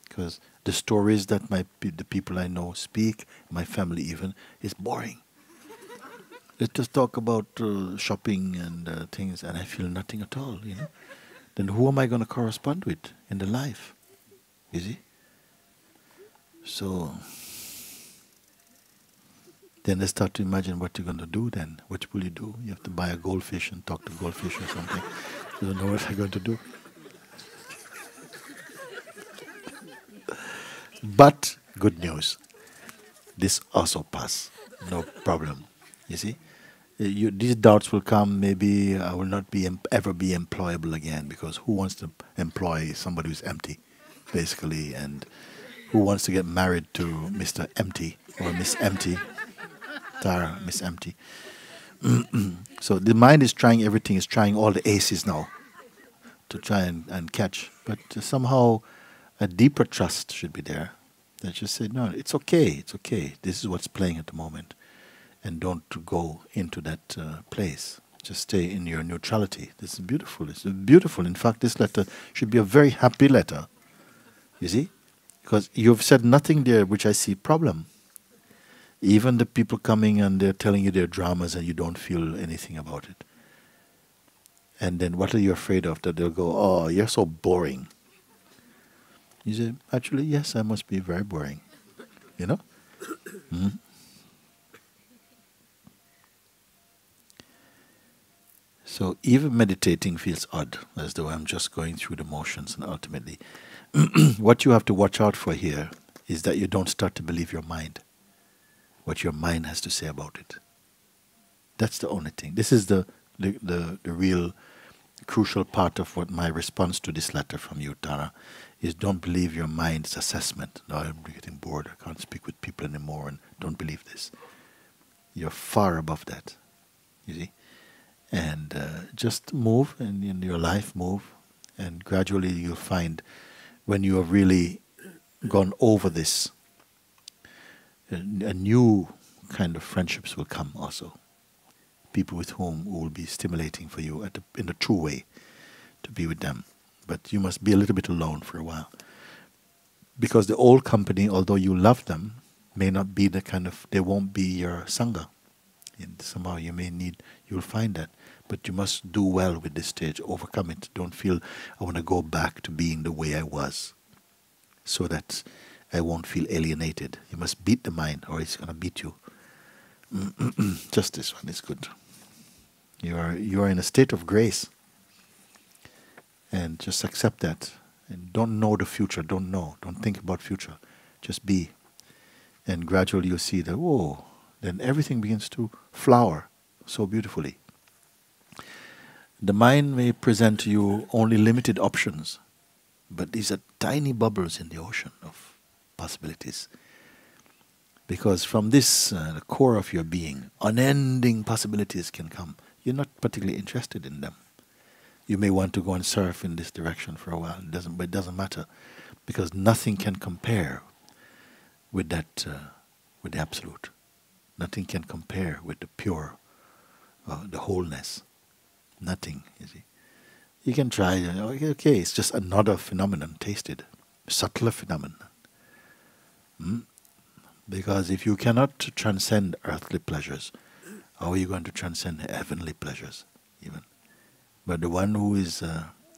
Because the stories that the people I know speak, my family even, is boring. Let's just talk about shopping and things, and I feel nothing at all. Then who am I going to correspond with in the life? You see? So then I start to imagine what you're going to do then. What will you do? You have to buy a goldfish and talk to goldfish or something. You don't know what you're going to do. But good news, this also pass, no problem. You see, these doubts will come. Maybe I will not be ever be employable again, because who wants to employ somebody who's empty, basically, and who wants to get married to Mr. Empty or Miss Empty, Tara, Miss Empty. So the mind is trying everything, is trying all the aces now to try and catch, but somehow a deeper trust should be there. That just say, no, it's okay, it's okay. This is what's playing at the moment. And don't go into that place. Just stay in your neutrality. This is beautiful. It's beautiful. In fact, this letter should be a very happy letter. You see? Because you've said nothing there which I see problem. Even the people coming and they're telling you their dramas and you don't feel anything about it. And then what are you afraid of? That they'll go, oh, you're so boring. You say, actually, yes, I must be very boring. You know? Mm. So even meditating feels odd, as though I'm just going through the motions, and ultimately, what you have to watch out for here is that you don't start to believe your mind, what your mind has to say about it. That's the only thing. This is the real crucial part of what my response to this letter from you, Tara, is don't believe your mind's assessment. No, I'm getting bored, I can't speak with people anymore, and don't believe this. You're far above that, you see. And just move, and in your life move, and gradually you'll find when you have really gone over this, a new kind of friendships will come also. People with whom will be stimulating for you in a true way to be with them. But you must be a little bit alone for a while. Because the old company, although you love them, may not be the kind of, they won't be your Sangha. And somehow you'll find that. But you must do well with this stage, overcome it. Don't feel, I want to go back to being the way I was, so that I won't feel alienated. You must beat the mind, or it's going to beat you. Just this one is good. You are in a state of grace. And just accept that. And don't know the future. Don't think about future. Just be. And gradually you see that, whoa, then everything begins to flower so beautifully. The mind may present to you only limited options, but these are tiny bubbles in the ocean of possibilities. Because from this, the core of your being, unending possibilities can come. You're not particularly interested in them. You may want to go and surf in this direction for a while. But it doesn't matter, because nothing can compare with that, with the absolute. Nothing can compare with the pure, the wholeness. Nothing, you see. You can try, okay, it's just another phenomenon tasted, subtler phenomenon. Because if you cannot transcend earthly pleasures, how are you going to transcend heavenly pleasures, even? But the one who is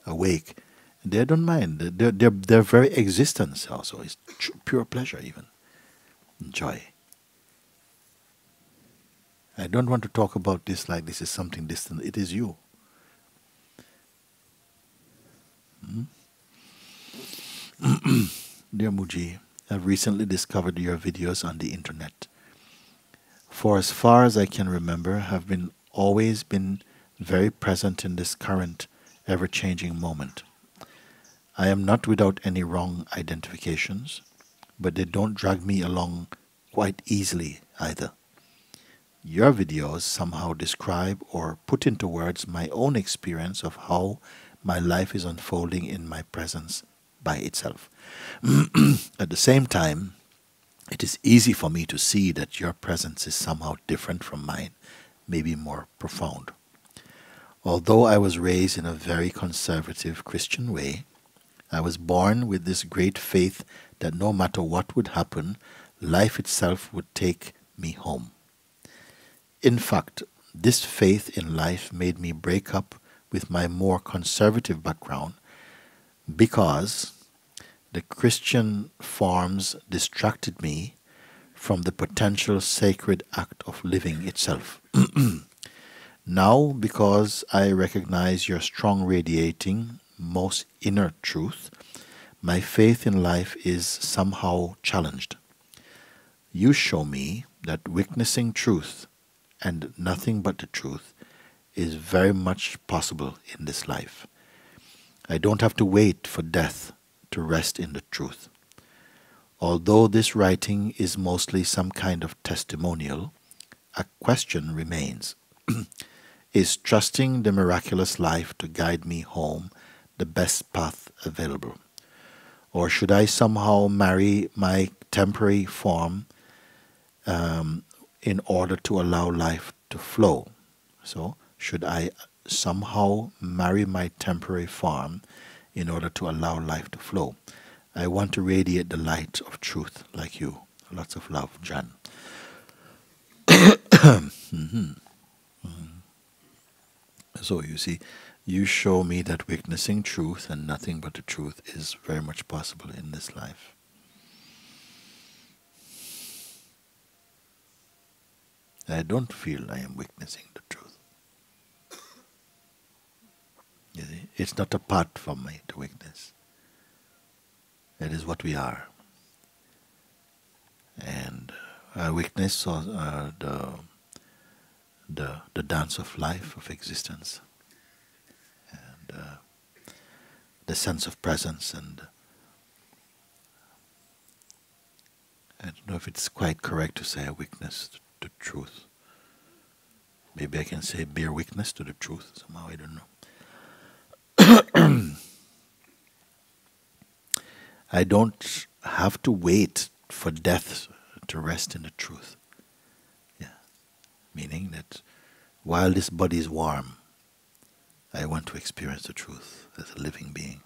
awake, they don't mind. Their very existence also is pure pleasure, even. Joy. I don't want to talk about this like this is something distant. It is you. Dear Mooji, I've recently discovered your videos on the internet. for as far as I can remember, have been always been very present in this current, ever-changing moment. I am not without any wrong identifications, but they don't drag me along quite easily either. Your videos somehow describe or put into words my own experience of how my life is unfolding in my presence by itself. At the same time, it is easy for me to see that your presence is somehow different from mine, maybe more profound. Although I was raised in a very conservative Christian way, I was born with this great faith that no matter what would happen, life itself would take me home. In fact, this faith in life made me break up with my more conservative background because the Christian forms distracted me from the potential sacred act of living itself. Now, because I recognize your strong radiating, most inner truth, my faith in life is somehow challenged. You show me that witnessing truth and nothing but the truth is very much possible in this life. I don't have to wait for death to rest in the truth. Although this writing is mostly some kind of testimonial, a question remains. Is trusting the miraculous life to guide me home the best path available? Or should I somehow marry my temporary form in order to allow life to flow? So, should I somehow marry my temporary form in order to allow life to flow? I want to radiate the light of truth like you. Lots of love, Jan. So you see, you show me that witnessing truth and nothing but the truth is very much possible in this life. I don't feel I am witnessing the truth. You see, it's not a part from me to witness. It is what we are. And I witness the dance of life, of existence, and the sense of presence. And I don't know if it's quite correct to say I witness the truth. Maybe I can say bear witness to the truth somehow, I don't know. I don't have to wait for death to rest in the truth. Yeah. Meaning that while this body is warm, I want to experience the truth as a living being.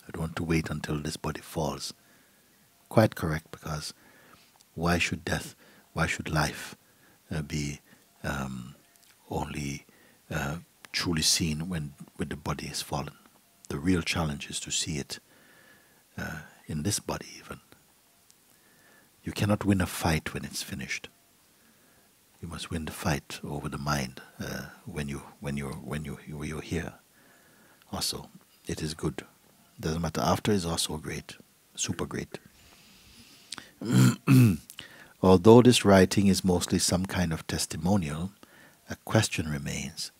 I don't want to wait until this body falls. Quite correct, because why should death, why should life be only truly seen when the body is fallen? The real challenge is to see it in this body even. You cannot win a fight when it's finished. You must win the fight over the mind when you're here. Also, it is good. Doesn't matter. After is also great, super great. Although this writing is mostly some kind of testimonial, a question remains: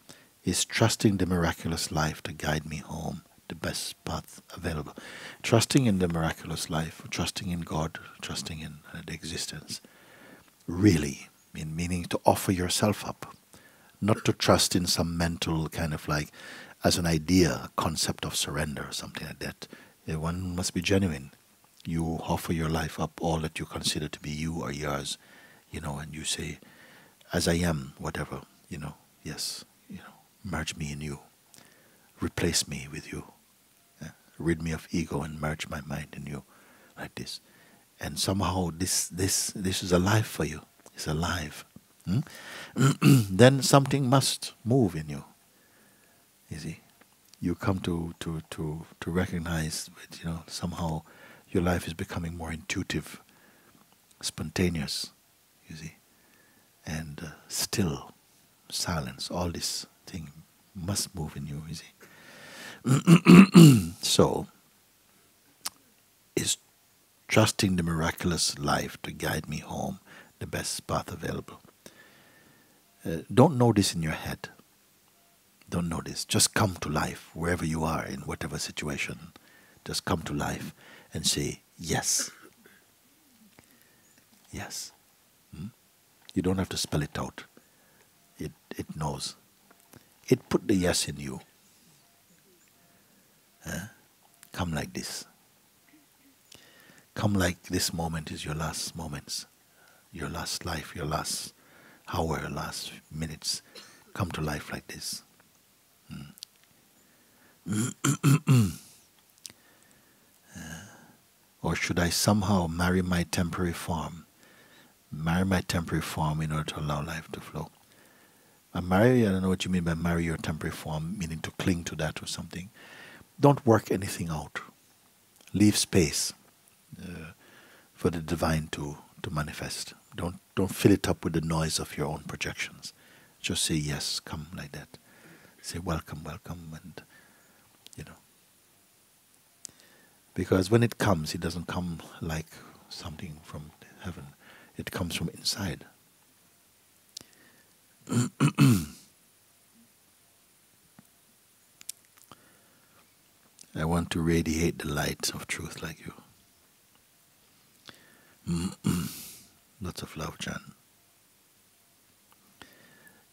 is trusting the miraculous life to guide me home the best path available? Trusting in the miraculous life, trusting in God, trusting in the existence, really, meaning to offer yourself up, not to trust in some mental kind of like, as an idea, a concept of surrender or something like that. One must be genuine. You offer your life up, all that you consider to be you or yours, and you say, as I am, whatever, yes, merge me in you, replace me with you, rid me of ego and merge my mind in you, like this. And somehow this is alive for you. It's alive. Then something must move in you. You see, you come to recognize that somehow your life is becoming more intuitive, spontaneous. You see, and still, silence. All this thing must move in you. You see. So, is trusting the miraculous life to guide me home the best path available? Don't know this in your head. Don't know this. Just come to life wherever you are, in whatever situation. Just come to life and say yes. Yes. You don't have to spell it out. It knows. It put the yes in you. Come like this. Come like this moment is your last moments. Your last life, your last hour, your last minutes. Come to life like this. Or should I somehow marry my temporary form? Marry my temporary form in order to allow life to flow. I don't know what you mean by marry your temporary form, meaning to cling to that or something. Don't work anything out. Leave space for the divine to manifest. Don't fill it up with the noise of your own projections. Just say yes, come like that. Say welcome, welcome, and because when it comes, it doesn't come like something from heaven. It comes from inside. I want to radiate the light of truth like you. Lots of love, Jan.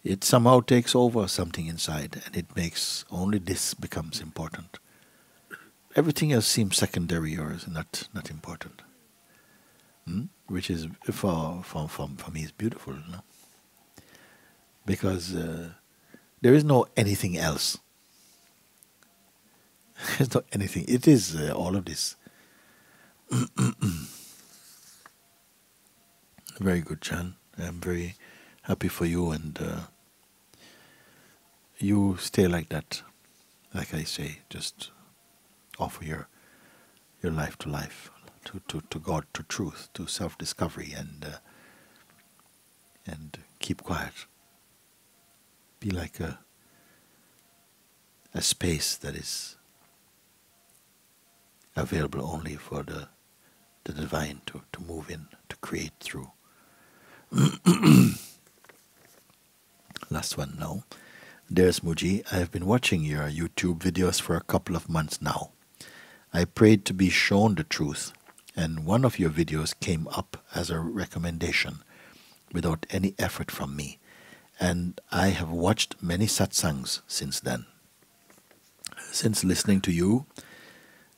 It somehow takes over something inside, and it makes only this becomes important. Everything else seems secondary or is not important. Which is for me is beautiful, no? Because there is no anything else. There's not anything. It is all of this. Very good, Chan. I'm very happy for you, and you stay like that. Like I say, just offer your life to life, to God, to truth, to self-discovery, and keep quiet. Be like a space that is available only for the divine to move in, to create through. Last one now. There's Mooji. I have been watching your YouTube videos for a couple of months now. I prayed to be shown the truth, and one of your videos came up as a recommendation without any effort from me, and I have watched many satsangs since then. Since listening to you,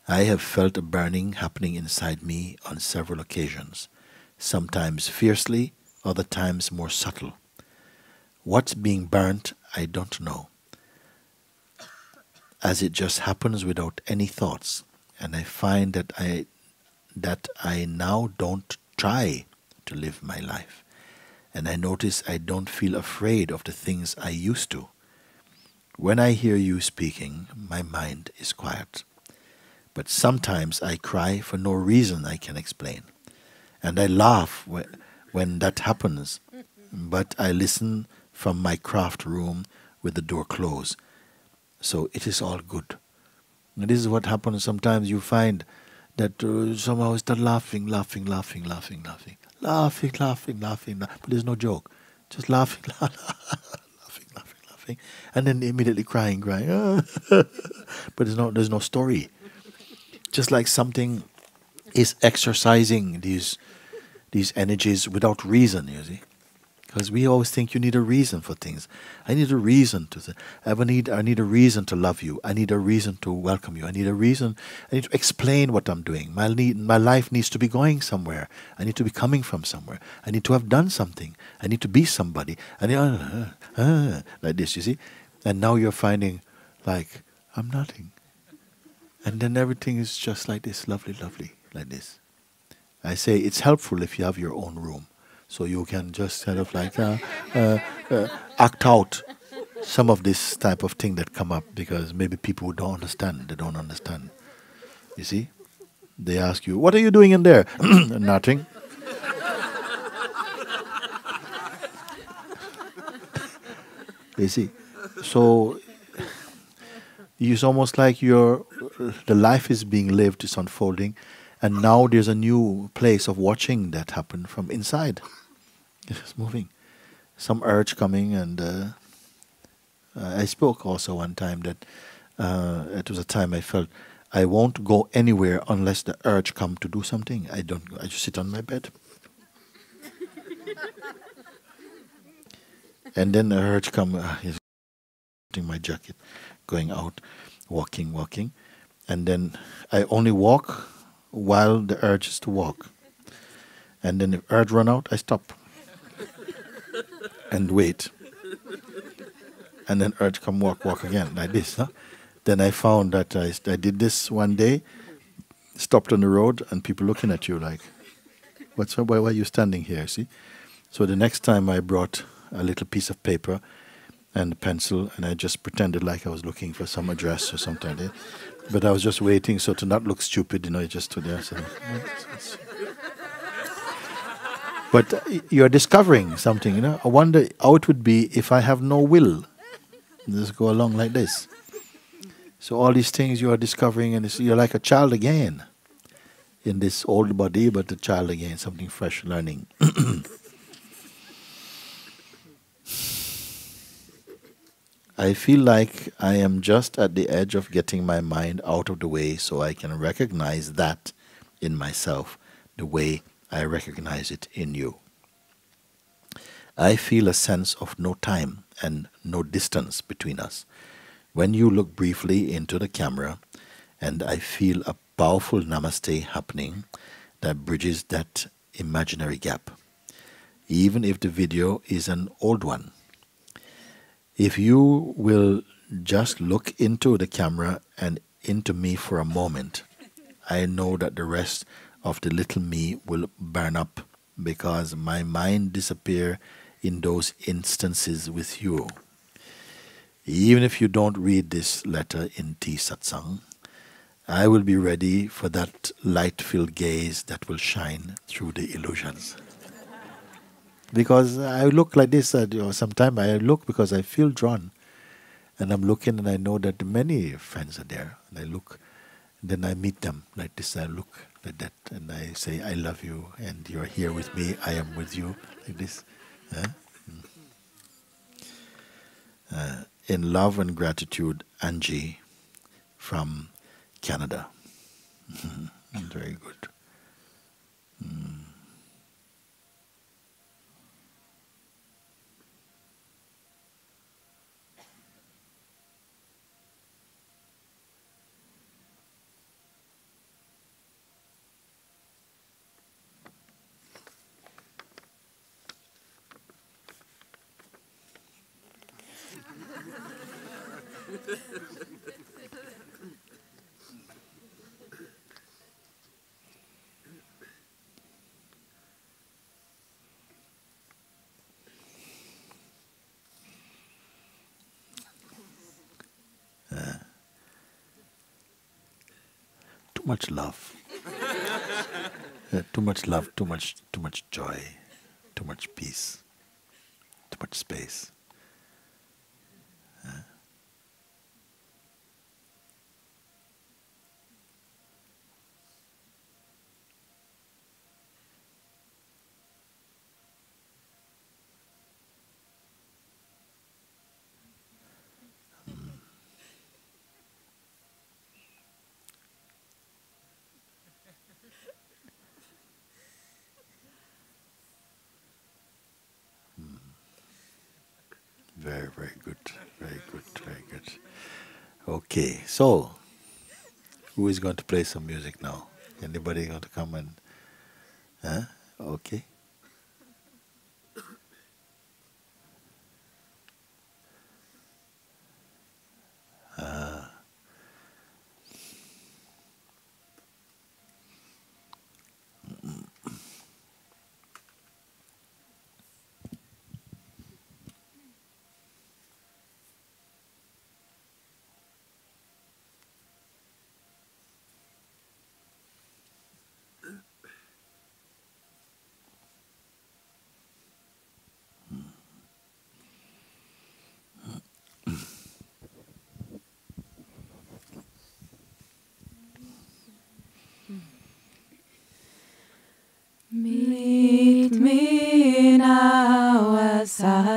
I have felt a burning happening inside me on several occasions, sometimes fiercely, other times more subtle. What's being burnt, I don't know, as it just happens without any thoughts, and I find that I now don't try to live my life, and I notice I don't feel afraid of the things I used to. When I hear you speaking, my mind is quiet. But sometimes I cry for no reason I can explain. And I laugh when that happens. But I listen from my craft room with the door closed. So it is all good. And this is what happens. Sometimes you find that somehow you start laughing. But there's no joke. Just laughing, laughing. And then immediately crying. But there's no story. Just like something is exercising these energies without reason, you see. Because we always think you need a reason for things. I need a reason to I need a reason to love you. I need a reason to welcome you. I need to explain what I'm doing. My life needs to be going somewhere. I need to be coming from somewhere. I need to have done something. I need to be somebody. Like this, you see. And now you're finding, like, I'm nothing. And then everything is just like this, lovely, like this. I say it's helpful if you have your own room, so you can just kind of like act out some of this type of thing that come up, because maybe people who don't understand, they don't understand. You see? They ask you, what are you doing in there? Nothing. You see? So it's almost like the life is being lived, is unfolding, and now there's a new place of watching that happen from inside. It's moving. some urge coming, and I spoke also one time that it was a time I felt I won't go anywhere unless the urge come to do something. I don't. I just sit on my bed, and then the urge come. He's putting my jacket, going out, walking, and then I only walk while the urge is to walk, and then if urge run out, I stop and wait, and then urge come walk again like this. Huh? Then I found that I did this one day, stopped on the road, and people looking at you like, why are you standing here? See? So the next time I brought a little piece of paper and a pencil, and I just pretended like I was looking for some address or something like that. But I was just waiting, so to not look stupid, just to there. So, but you're discovering something, I wonder how it would be if I have no will. Just go along like this. So all these things you are discovering, and you're like a child again in this old body, but a child again, something fresh, learning. I feel like I am just at the edge of getting my mind out of the way so I can recognize that in myself the way I recognize it in you. I feel a sense of no time and no distance between us. When you look briefly into the camera, and I feel a powerful Namasté happening that bridges that imaginary gap, even if the video is an old one. If you will just look into the camera and into me for a moment, I know that the rest of the little me will burn up because my mind disappears in those instances with you. Even if you don't read this letter in Tea Satsang, I will be ready for that light-filled gaze that will shine through the illusions. Because I look like this, sometimes I look because I feel drawn. And I'm looking and I know that many friends are there. And I look, and then I meet them like this, I look like that, and I say, I love you, and you're here with me, I am with you, like this. In love and gratitude, Angie from Canada. Very good. Too much love. Too much love, too much joy, too much peace, too much space. Very, very good. Very good, very good. Okay, so who is going to play some music now? Anybody going to come and... Okay. Meet me in our Sahaja.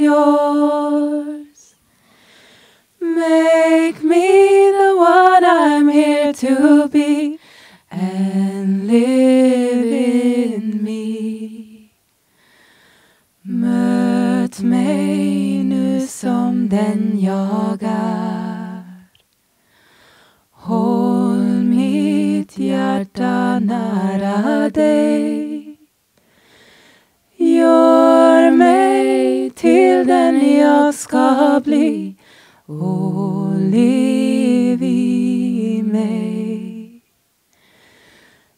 yours. Make me the one I'm here to be, and live in me. Möt mig nu som den jag är. Håll mitt hjärta nära dig. Gör mig till den jag ska bli, och lev i mig.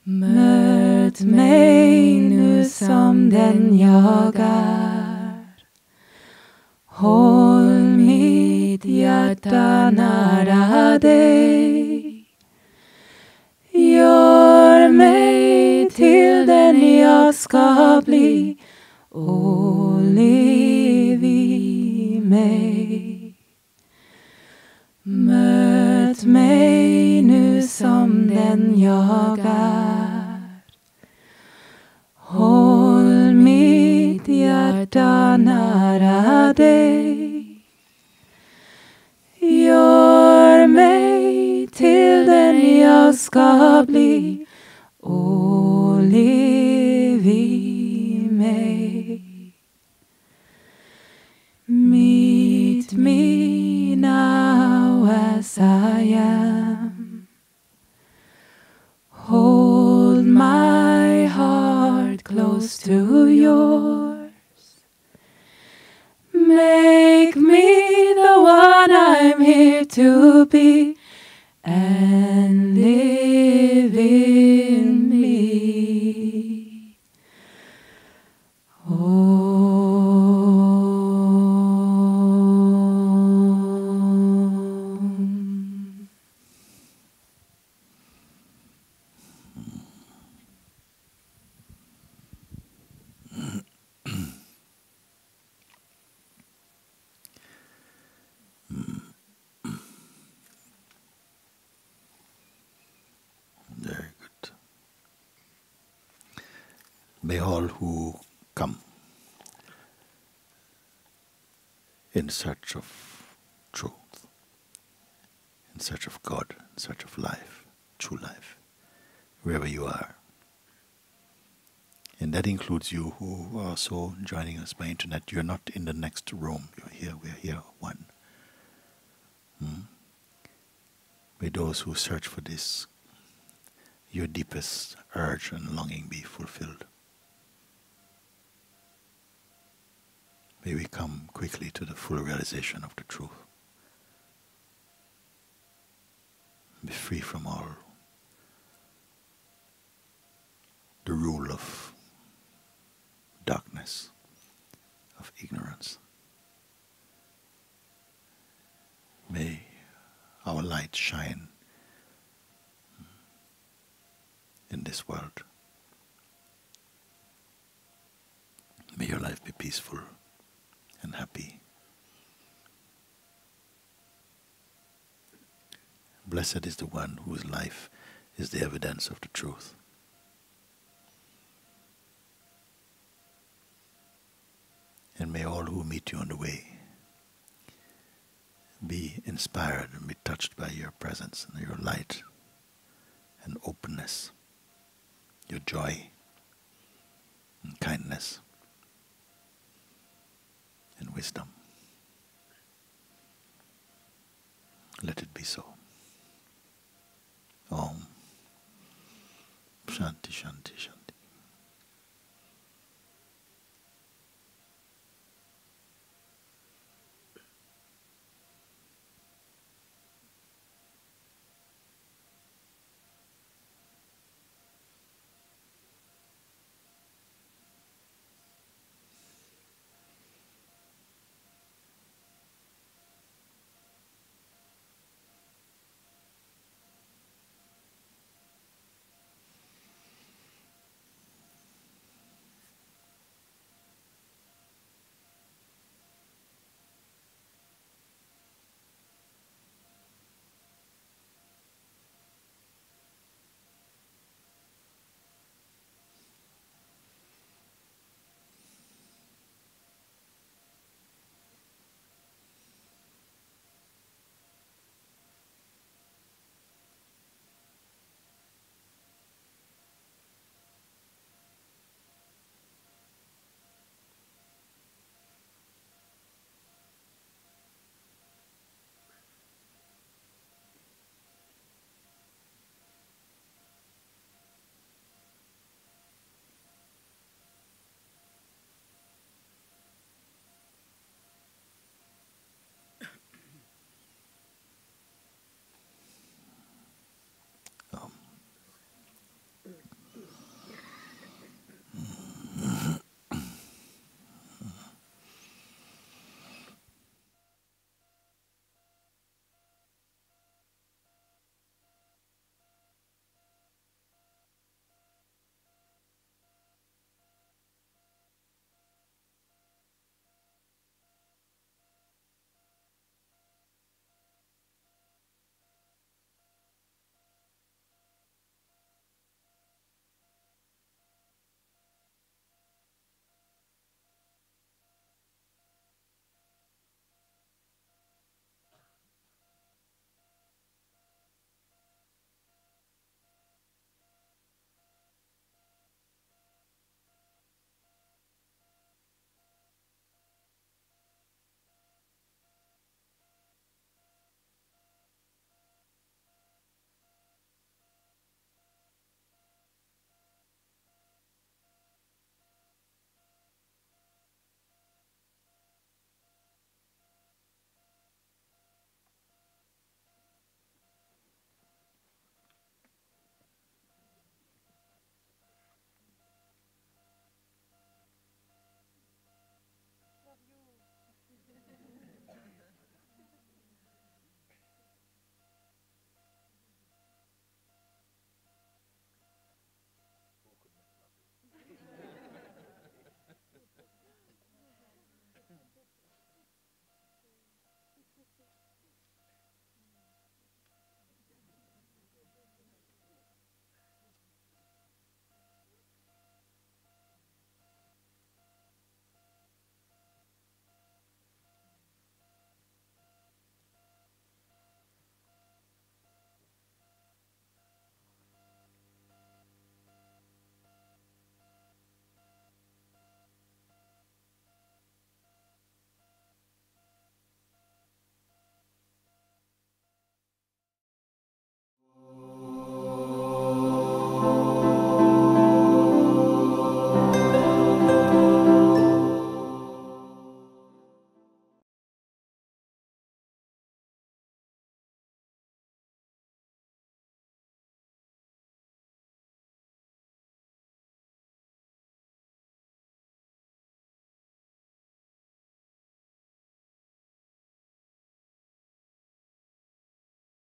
Möt mig nu som den jag är. Håll mitt hjärta nära dig. Gör mig till den jag ska bli, och lev i mig. Möt mig nu som den jag är. Håll mitt hjärta nära dig. Gör mig till den jag ska bli, och lev i mig. Meet me now as I am. Hold my heart close to yours. Make me the one I'm here to be, and live in me. Very good. May all who come in search of truth, in search of God, in search of life, true life, wherever you are. And that includes you who are also joining us by internet. You're not in the next room. You're here, we're here, one. May those who search for this, your deepest urge and longing be fulfilled. May we come quickly to the full realization of the truth. Be free from all the rule of darkness, of ignorance. May our light shine in this world. May your life be peaceful and happy. Blessed is the one whose life is the evidence of the truth. And may all who meet you on the way be inspired and be touched by your presence and your light and openness, your joy and kindness and wisdom. Let it be so. Om Shanti Shanti Shanti.